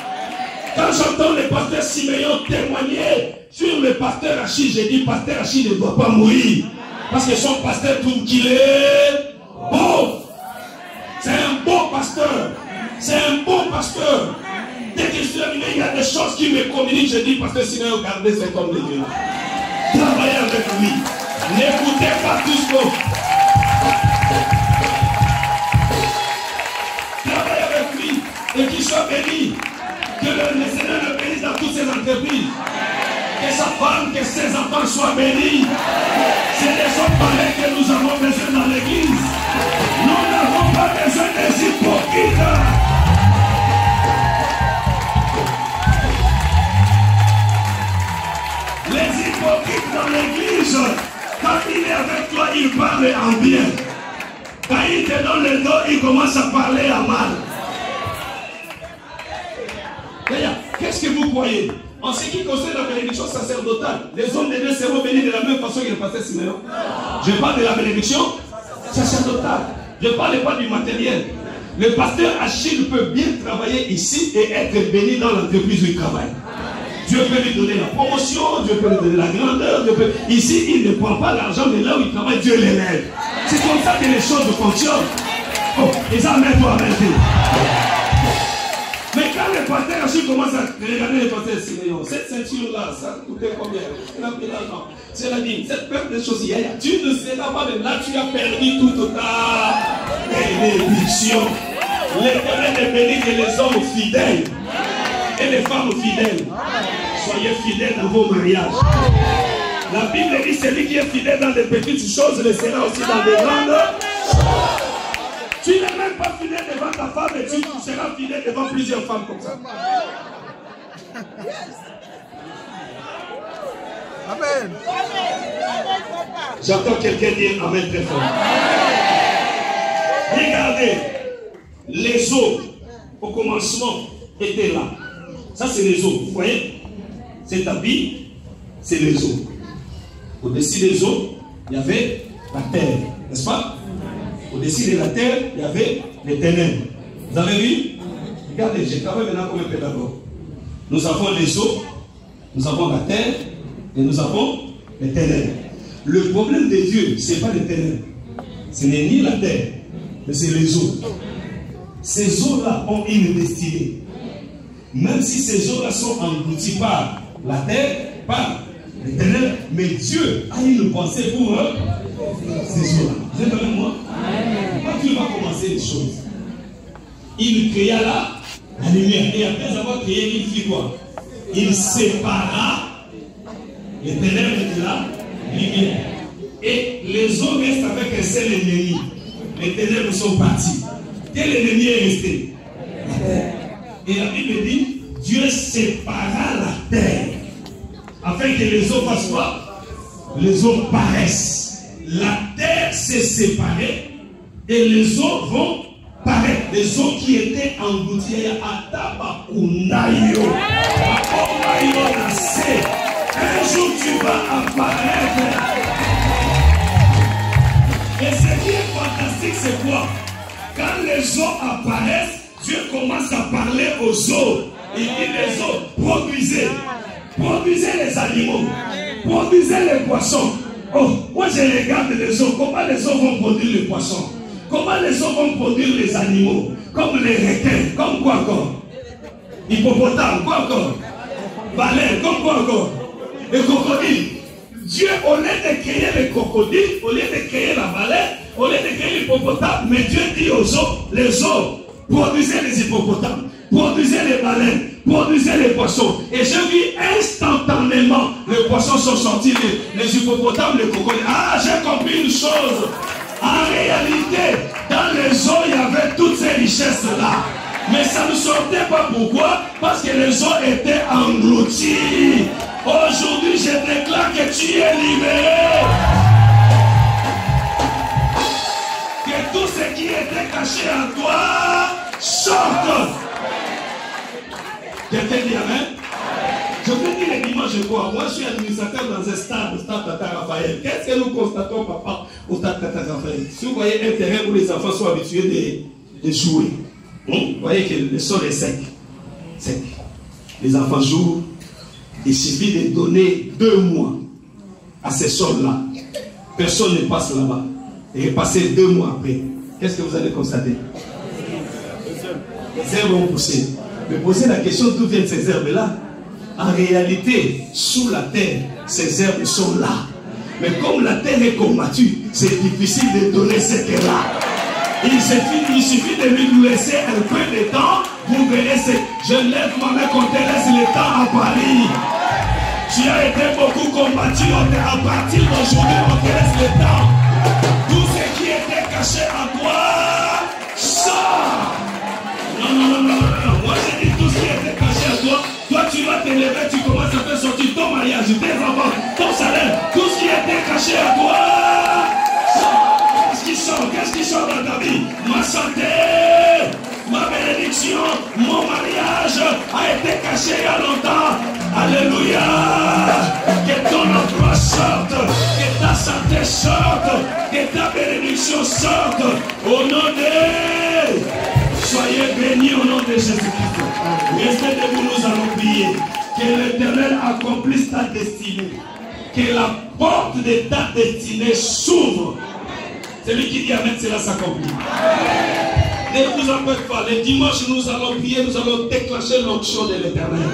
Quand j'entends le pasteur Siméon témoigner sur le pasteur Achille, j'ai dit, pasteur Achille ne doit pas mourir. Parce que son pasteur trouve qu'il est beau. C'est un beau pasteur. C'est un bon pasteur. Dès que je suis arrivé, il y a des choses qui me communiquent. Je dis, pasteur Siméon, regardez cet homme de Dieu. Travaillez avec lui. N'écoutez pas tout ce qu'on... Travaillez avec lui et qu'il soit béni. Que le Seigneur le bénisse dans toutes ses entreprises. Que sa femme, que ses enfants soient bénis. C'est des hommes pareils que nous avons besoin dans l'église. Nous n'avons pas besoin des hypocrites. Les hypocrites dans l'église, quand il est avec toi, il parle en bien. Quand il te donne le dos, il commence à parler en mal. D'ailleurs, qu'est-ce que vous croyez? En ce qui concerne la bénédiction sacerdotale, les hommes de Dieu seront bénis de la même façon que le pasteur Siméon. Je parle de la bénédiction sacerdotale. Je ne parle pas du matériel. Le pasteur Achille peut bien travailler ici et être béni dans l'entreprise où il travaille. Dieu peut lui donner la promotion, Dieu peut lui donner la grandeur. Ici, il ne prend pas l'argent, mais là où il travaille, Dieu l'élève. C'est comme ça que les choses fonctionnent. Oh, et ça, mets-toi, mets-toi. Mais quand le pasteur Achille commence à regarder le pasteur Siméon, cette ceinture-là, ça coûtait combien? C'est la dîme, cette perte de choses, tu ne seras pas même là, tu as perdu toute ta bénédiction. L'Éternel est béni que les hommes fidèles et les femmes fidèles. Soyez fidèles dans vos mariages. La Bible dit celui qui est fidèle dans des petites choses le sera aussi dans des grandes choses. Tu n'es même pas fidèle devant ta femme et tu seras fidèle devant plusieurs femmes comme ça.
Amen.
J'entends quelqu'un dire Amen très fort. Regardez, les eaux au commencement étaient là. Ça, c'est les eaux. Vous voyez? Cet habit, c'est les eaux. Au-dessus des eaux, il y avait la terre. N'est-ce pas? Au-dessus de la terre, il y avait les ténèbres. Vous avez vu? Regardez, j'ai travaillé maintenant comme un pédagogue. Nous avons les eaux, nous avons la terre et nous avons les ténèbres. Le problème de Dieu, ce n'est pas les ténèbres. Ce n'est ni la terre, mais c'est les eaux. Ces eaux-là ont une destinée. Même si ces eaux-là sont englouties par la terre, par les ténèbres, mais Dieu a une pensée pour eux, ces eaux-là. Vous êtes avec moi? Quand Dieu va commencer les choses, il créa la lumière. Et après avoir créé, il fit quoi? Il sépara les ténèbres de la lumière. Et les eaux restent avec un seul ennemi. Les ténèbres sont partis. Quel ennemi est resté? Et la Bible dit, Dieu sépara la terre afin que les eaux fassent quoi? Les eaux paraissent. La terre s'est séparée et les eaux vont paraître. Les eaux qui étaient englouties à Tabakunayo. Un jour tu vas apparaître. Et ce qui est fantastique, c'est quoi? Quand les eaux apparaissent, Dieu commence à parler aux eaux. Il dit les eaux, produisez les animaux, produisez les poissons. Oh, moi je regarde les eaux, comment les eaux vont produire les poissons, comment les eaux vont produire les animaux, comme les requins, comme quoi encore? Hippopotame, quoi encore? Baleine, comme quoi encore? Les crocodiles. Dieu, au lieu de créer les crocodiles, au lieu de créer la baleine, au lieu de créer l'hippopotame, mais Dieu dit aux eaux, les eaux, produisez les hippopotames, produisez les baleines, produisez les poissons. Et j'ai vu instantanément, les poissons sont sortis, les hippopotames, les crocodiles. Ah, j'ai compris une chose. En réalité, dans les eaux, il y avait toutes ces richesses-là. Mais ça ne sortait pas. Pourquoi? Parce que les eaux étaient englouties. Aujourd'hui, je déclare que tu es libéré. Que tout ce qui était caché en toi sorte. Quelqu'un dit amen? Je vous dis les dimanches quoi? Moi, je suis administrateur dans un stade Tata Raphaël. Qu'est-ce que nous constatons, papa, au stade Tata Raphaël? Si vous voyez un terrain où les enfants sont habitués de jouer, vous voyez que le sol est sec. Les enfants jouent. Il suffit de donner 2 mois à ces sols-là. Personne ne passe là-bas. Et passer 2 mois après, qu'est-ce que vous allez constater? Les herbes vont pousser. Mais posez la question d'où viennent ces herbes-là. En réalité, sous la terre, ces herbes sont là. Mais comme la terre est combattue, c'est difficile de donner ce qu'elle a. Il suffit de lui laisser un peu de temps. Vous verrez, je lève ma main qu'on te laisse le temps à Paris. Tu as été beaucoup combattu. À partir d'aujourd'hui, on te laisse le temps. Tout ce qui était caché en toi, sort. Non. Moi, j'ai dit tout ce qui était caché à toi. Toi, tu vas te lever, tu commences à faire sortir ton mariage, tes enfants, ton salaire. Tout ce qui était caché à toi, sort. Qu'est-ce qui sort dans ta vie? Ma santé, ma bénédiction, mon mariage a été caché il y a longtemps. Alléluia. Que ton emploi sorte, que ta santé sorte, que ta bénédiction sorte. Au nom de... Soyez bénis au nom de Jésus-Christ. Restez debout, nous allons prier. Que l'Éternel accomplisse ta destinée. Que la porte de ta destinée s'ouvre. Celui qui dit Amen, cela s'accomplit. Ne vous en faites pas. Les dimanches, nous allons prier, nous allons déclencher l'onction de l'Éternel.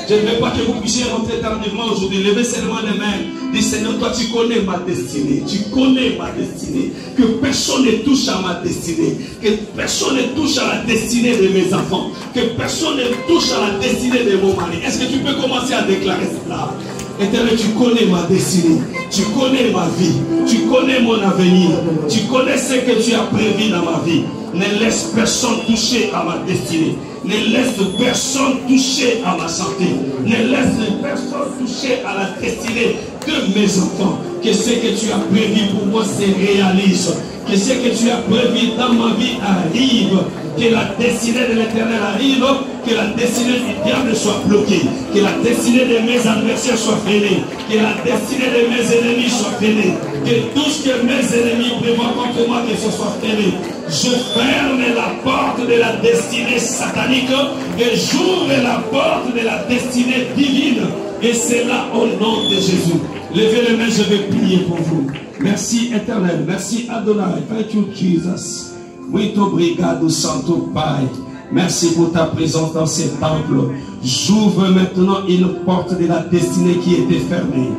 Je ne veux pas que vous puissiez rentrer tardivement aujourd'hui. Levez seulement les mains. Dis Seigneur, toi tu connais ma destinée. Tu connais ma destinée. Que personne ne touche à ma destinée. Que personne ne touche à la destinée de mes enfants. Que personne ne touche à la destinée de mon mari. Est-ce que tu peux commencer à déclarer cela? Éternel, tu connais ma destinée, tu connais ma vie, tu connais mon avenir, tu connais ce que tu as prévu dans ma vie. Ne laisse personne toucher à ma destinée, ne laisse personne toucher à ma santé, ne laisse personne toucher à la destinée de mes enfants. Que ce que tu as prévu pour moi se réalise, que ce que tu as prévu dans ma vie arrive, que la destinée de l'Éternel arrive, Que la destinée du diable soit bloquée. Que la destinée de mes adversaires soit freinée. Que la destinée de mes ennemis soit freinée. Que tout ce que mes ennemis prévoient contre moi, que ce soit freiné. Je ferme la porte de la destinée satanique et j'ouvre la porte de la destinée divine. Et c'est là au nom de Jésus. Levez les mains, je vais prier pour vous. Merci éternel, merci Adonai. Thank you Jesus. Muito obrigado Santo Pai. Merci pour ta présence dans ces temples. J'ouvre maintenant une porte de la destinée qui était fermée.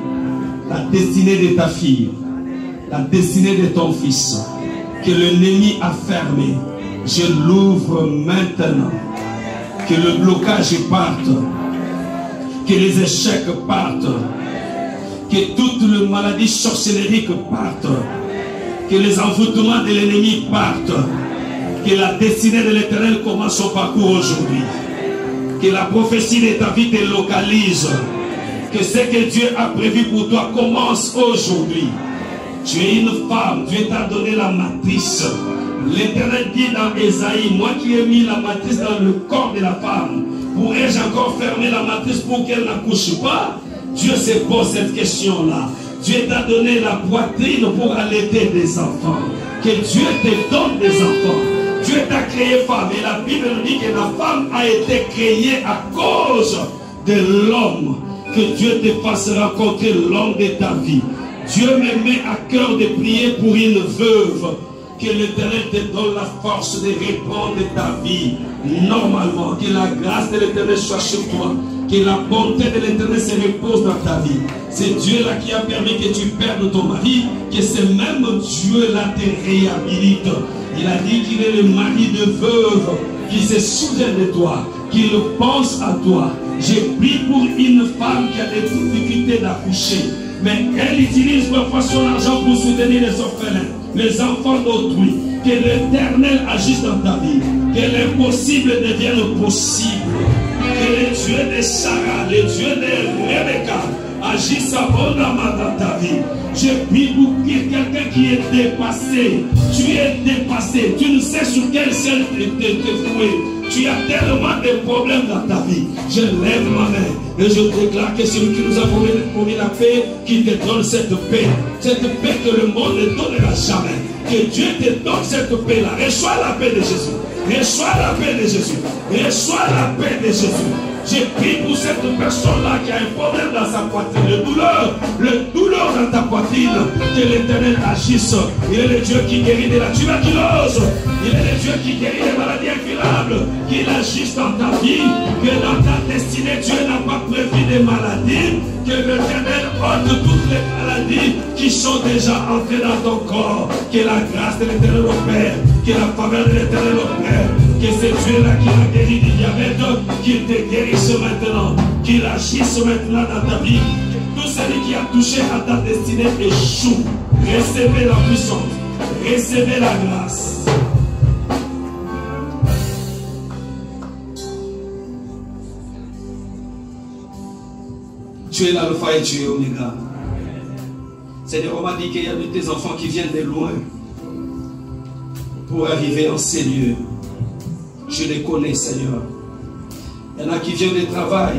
La destinée de ta fille. La destinée de ton fils. Que l'ennemi a fermé. Je l'ouvre maintenant. Que le blocage parte. Que les échecs partent. Que toute la maladie sorcellérique parte. Que les envoûtements de l'ennemi partent. Que la destinée de l'Éternel commence son parcours aujourd'hui. Que la prophétie de ta vie te localise. Que ce que Dieu a prévu pour toi commence aujourd'hui. Tu es une femme, Dieu t'a donné la matrice. L'Éternel dit dans Ésaïe, moi qui ai mis la matrice dans le corps de la femme, pourrais-je encore fermer la matrice pour qu'elle n'accouche pas? Dieu se pose cette question-là. Dieu t'a donné la poitrine pour allaiter des enfants. Que Dieu te donne des enfants. Dieu t'a créé femme. Et la Bible nous dit que la femme a été créée à cause de l'homme. Que Dieu te fasse rencontrer l'homme de ta vie. Dieu me met à cœur de prier pour une veuve. Que l'Éternel te donne la force de répondre ta vie normalement. Que la grâce de l'Éternel soit sur toi. Que la bonté de l'Éternel se repose dans ta vie. C'est Dieu-là qui a permis que tu perdes ton mari. Que ce même Dieu-là te réhabilite. Il a dit qu'il est le mari de veuve qui se souvient de toi, qu'il pense à toi. J'ai prié pour une femme qui a des difficultés d'accoucher. Mais elle utilise parfois son argent pour soutenir les orphelins, les enfants d'autrui. Que l'Éternel agisse dans ta vie. Que l'impossible devienne possible. Que le Dieu de Sarah, le Dieu de Rebecca agisse abondamment dans ta vie. Je prie pour quelqu'un qui est dépassé. Tu es dépassé. Tu ne sais sur quel ciel te fouer. Tu as tellement de problèmes dans ta vie. Je lève ma main et je déclare que celui qui nous a promis la paix, qui te donne cette paix. Cette paix que le monde ne donnera jamais. Que Dieu te donne cette paix-là. Reçois la paix de Jésus. Reçois la paix de Jésus. Reçois la paix de Jésus. J'ai prié pour cette personne-là qui a un problème dans sa poitrine. Le douleur dans ta poitrine. Que l'Éternel agisse. Il est le Dieu qui guérit de la tuberculose. Il est le Dieu qui guérit des maladies incurables. Qu'il agisse dans ta vie. Que dans ta destinée, Dieu n'a pas prévu des maladies. Que l'Éternel ôte toutes les maladies qui sont déjà entrées dans ton corps. Que la grâce de l'Éternel opère. Que la faveur de l'Éternel opère. Que c'est Dieu-là qui a guéri du diabète, qu'il te guérisse maintenant, qu'il agisse maintenant dans ta vie. Que tout celui qui a touché à ta destinée échoue. Recevez la puissance, recevez la grâce. Tu es l'alpha et tu es oméga. Seigneur, on m'a dit qu'il y a de tes enfants qui viennent de loin pour arriver en ces lieux. Je les connais, Seigneur. Il y en a qui viennent de travail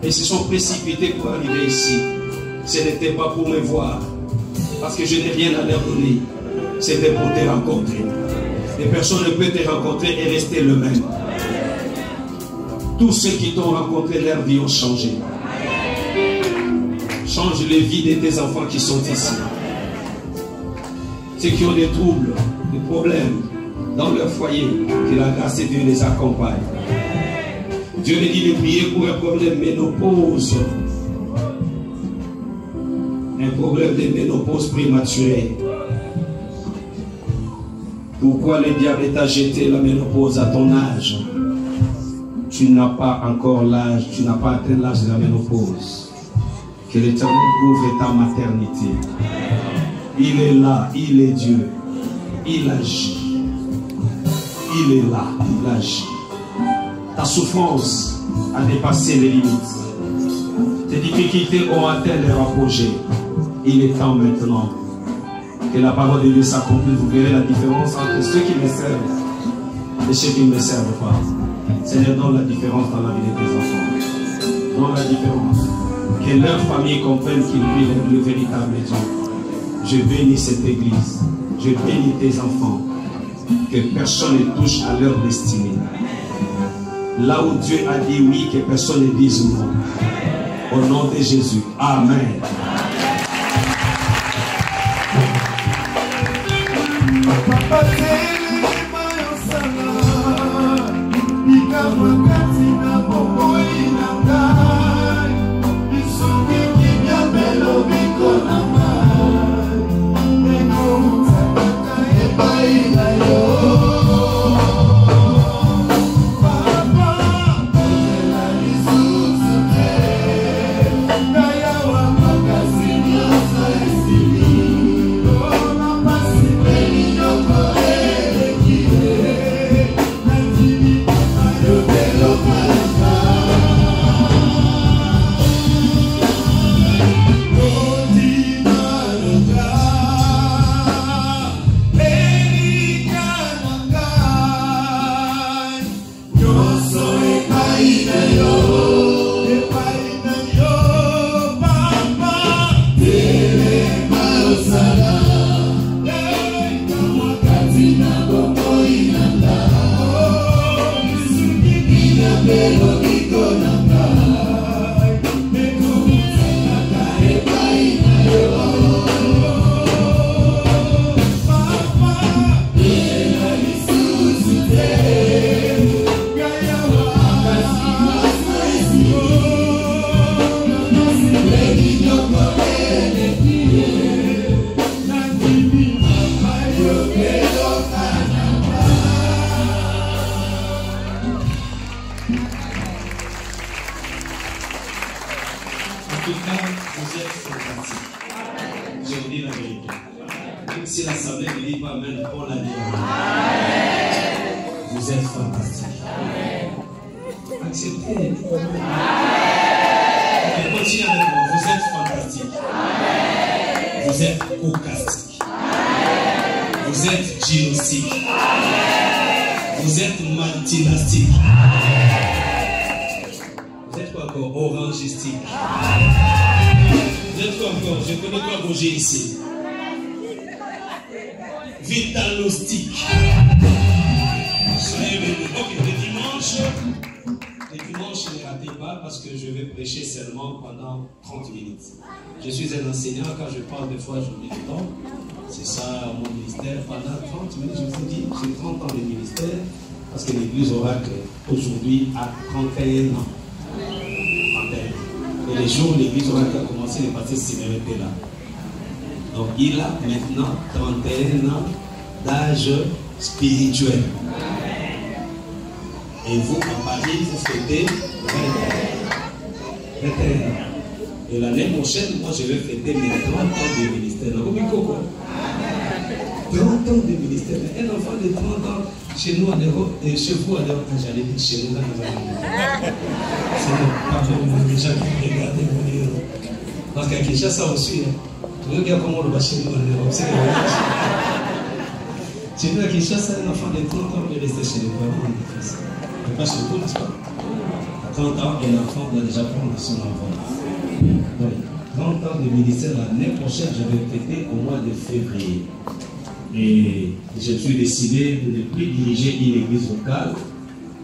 et se sont précipités pour arriver ici. Ce n'était pas pour me voir, parce que je n'ai rien à leur donner. C'était pour te rencontrer. Les personnes ne peuvent te rencontrer et rester le même. Tous ceux qui t'ont rencontré, leur vie ont changé. Change les vies de tes enfants qui sont ici. Ceux qui ont des troubles, des problèmes dans leur foyer, que la grâce de Dieu les accompagne. Dieu me dit de prier pour un problème de ménopause. Un problème de ménopause prématurée. Pourquoi le diable t'a jeté la ménopause à ton âge? Tu n'as pas encore l'âge, tu n'as pas atteint l'âge de la ménopause. Que l'Éternel ouvre ta maternité. Il est là, il est Dieu. Il agit. Il est là, il agit. Ta souffrance a dépassé les limites. Tes difficultés ont atteint leur apogée. Il est temps maintenant que la parole de Dieu s'accomplisse. Vous verrez la différence entre ceux qui me servent et ceux qui ne me servent pas. Seigneur, donne la différence dans la vie de tes enfants. Donne la différence. Que leur famille comprenne qu'ils vivent le véritable Dieu. Je bénis cette église. Je bénis tes enfants. Que personne ne touche à leur destinée. Là où Dieu a dit oui, que personne ne dise non. Au nom de Jésus. Amen.
Je suis un enseignant, quand je parle des fois, j'oublie le temps. C'est ça mon ministère. Pendant 30 minutes, je vous dis, j'ai 30 ans de ministère, parce que l'église Oracle aujourd'hui a 31 ans. 31. Et les jours où l'église Oracle a commencé, le pasteur Siméon était là. Donc il a maintenant 31 ans d'âge spirituel. Et vous, en Paris, vous fêtez 21 ans. Et l'année prochaine, moi, je vais fêter mes 30 ans de ministère. 30 ans de ministère. Un enfant de 30 ans, chez nous en Europe, et chez vous en Europe, j'allais dire chez nous, là, nous allons. C'est pas comme les gens qui regardent mon livre. Parce qu'à Kinshasa aussi, tu regardes comment on va chez nous en Europe. C'est chez nous à Kinshasa, un enfant de 30 ans peut rester chez les parents en France. Mais pas chez vous, n'est-ce pas? À 30 ans, un enfant doit déjà prendre son enfant. Donc, 30 ans de ministère, l'année prochaine, je vais fêter au mois de février. Et je suis décidé de ne plus diriger une église locale.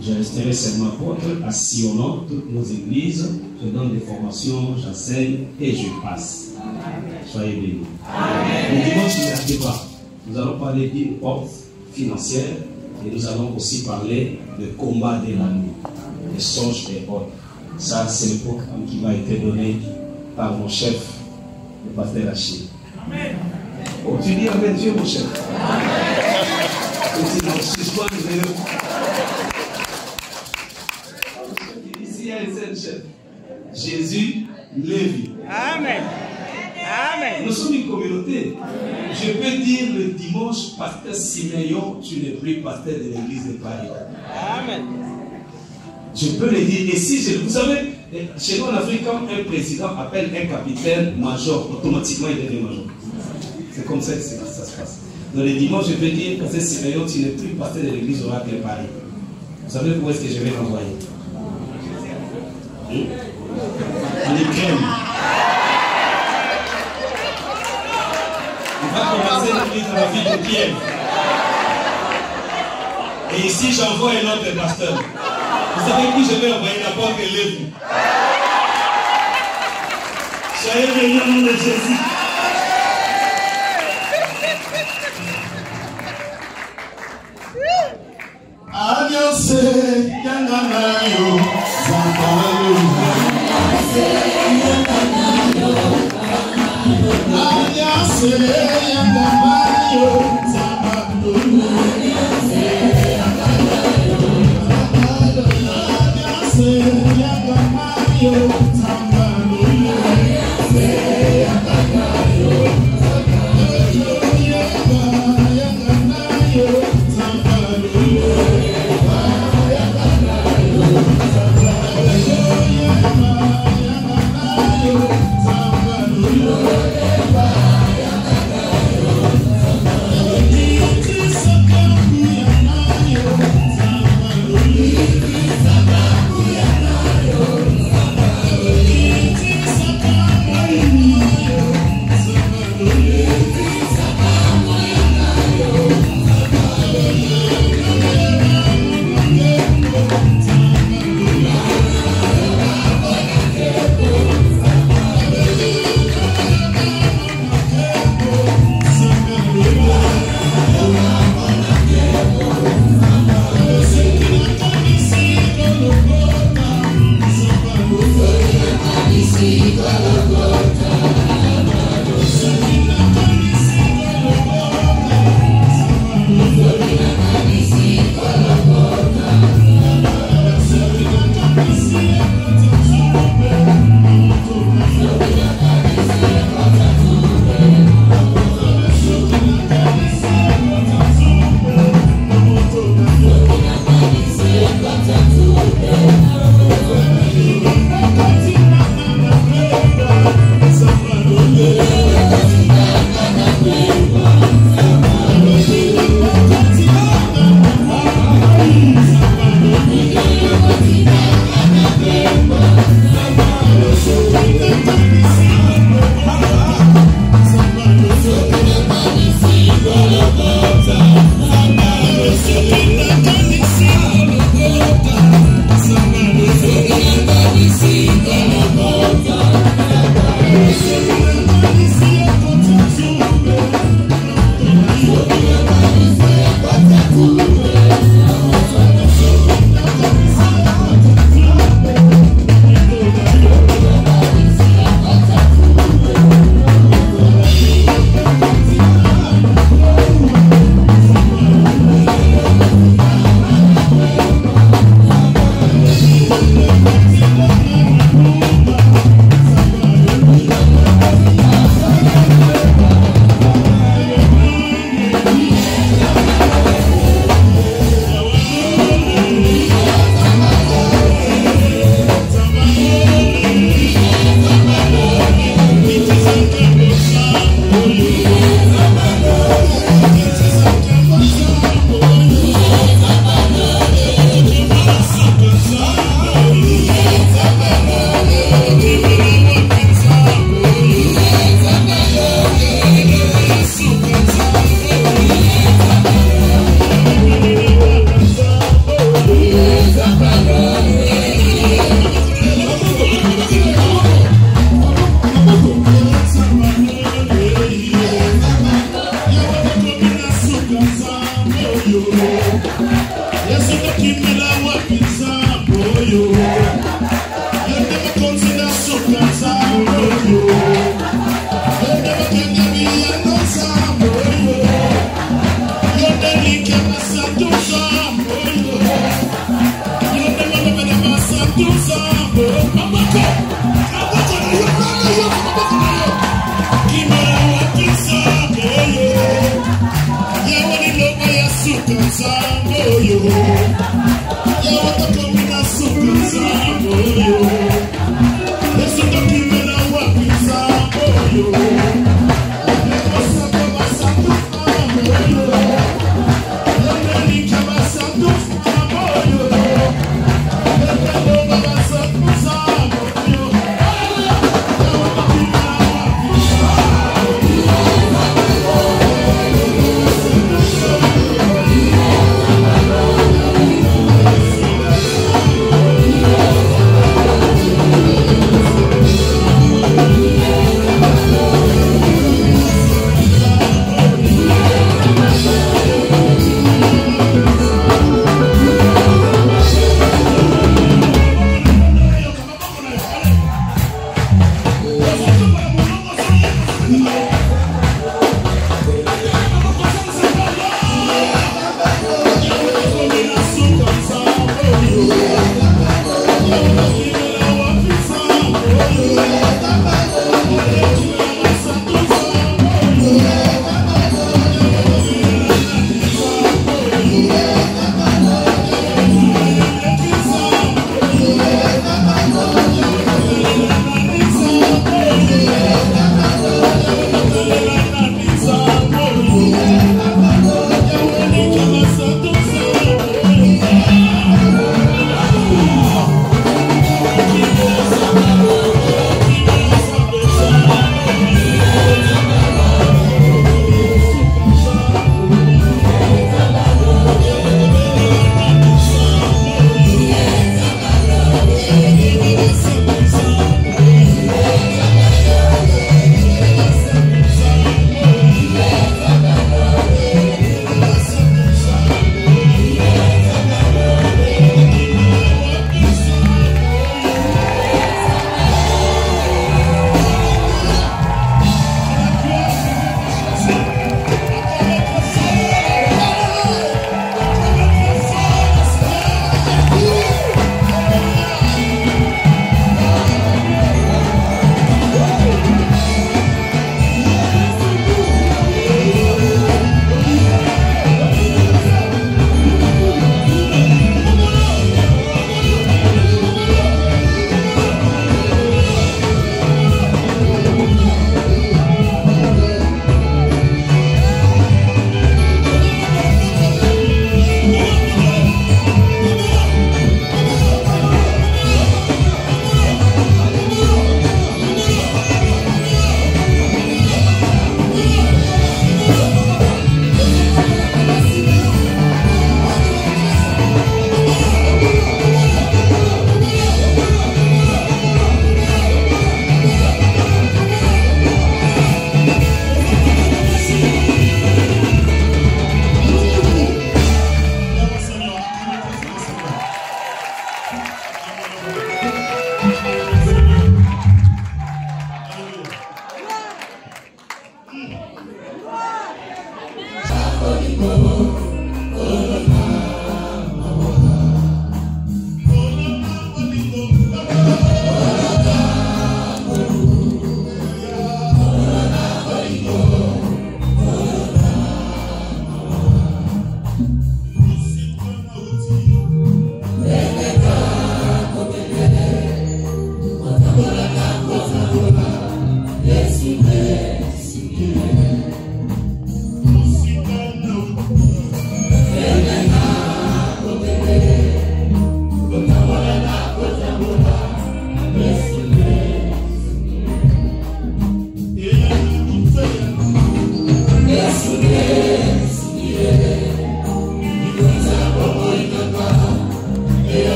Je resterai seulement apôtre, assillonnant toutes nos églises. Je donne des formations, j'enseigne et je passe. Soyez bénis. Le dimanche, ne ratez pas. Nous allons parler d'une porte financière et nous allons aussi parler de combat de la nuit, des songes et autres. Ça, c'est le programme qui m'a été donné par mon chef, le pasteur Achille. Amen. Oh, tu dis Amen, Dieu, mon chef. Amen. Et sinon, suspends le Dieu. Ici, il y a un seul chef. Jésus Lévi. Amen. Amen. Nous sommes une communauté. Je peux dire le dimanche, pasteur Siméon, tu n'es plus pasteur de l'église de Paris. Amen. Je peux le dire. Et si vous savez, chez nous en Afrique, quand un président appelle un capitaine major, automatiquement il devient major. C'est comme ça que ça se passe. Dans les dimanches, je peux dire, pasteur Siméon, tu n'es plus pasteur de l'église Oracle Paris. Vous savez où est-ce que je vais l'envoyer? En Ukraine. On va commencer l'église dans la ville de Kiev. Et ici, j'envoie un autre pasteur. Vous savez qui je vais envoyer? N'importe quel livre.
Soyez bénis au nom de Jésus.
Alliance Yanganayo Zampalo. Alliance Yanganayo Zampalo. Alliance Yanganayo Yo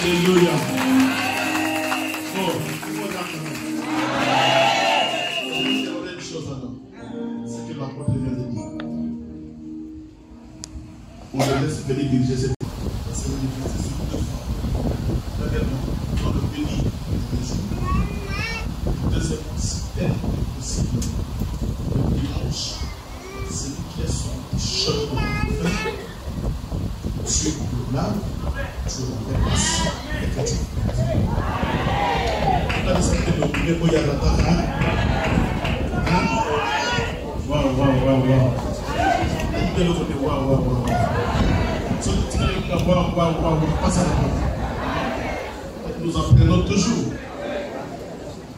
Alléluia. Bon, il y aurait une chose alors. C'est que l'apôtre vient de dire. On le laisse venir diriger cette parce que c'est dans le pays. Deuxièmement, c'est tellement possible. Le dimanche, c'est lui qui est son chemin. Tu es là, tu es la place et que tu nous apprenons toujours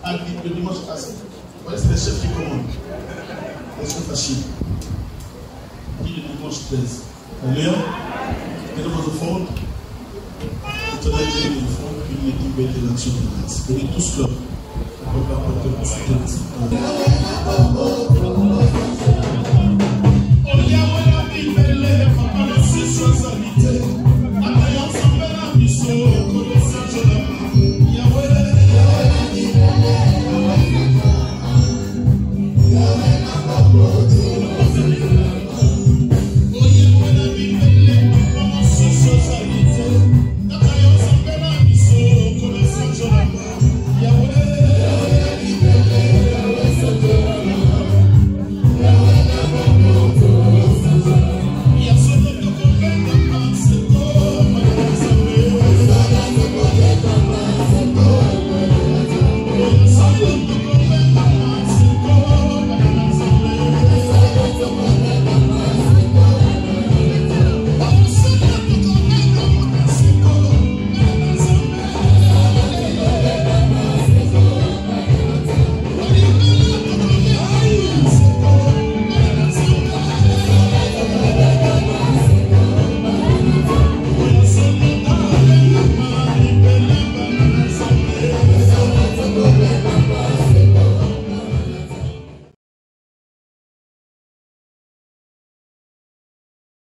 à le dimanche passé. Vous voyez, c'est les chefs qui commandent. Les chefs faciles. Qui le dimanche 13. Alléluia. Et dans votre fond, vous tenez le fond, une équipe de l'action de grâce. Venez tous là. On va apporter le soutien.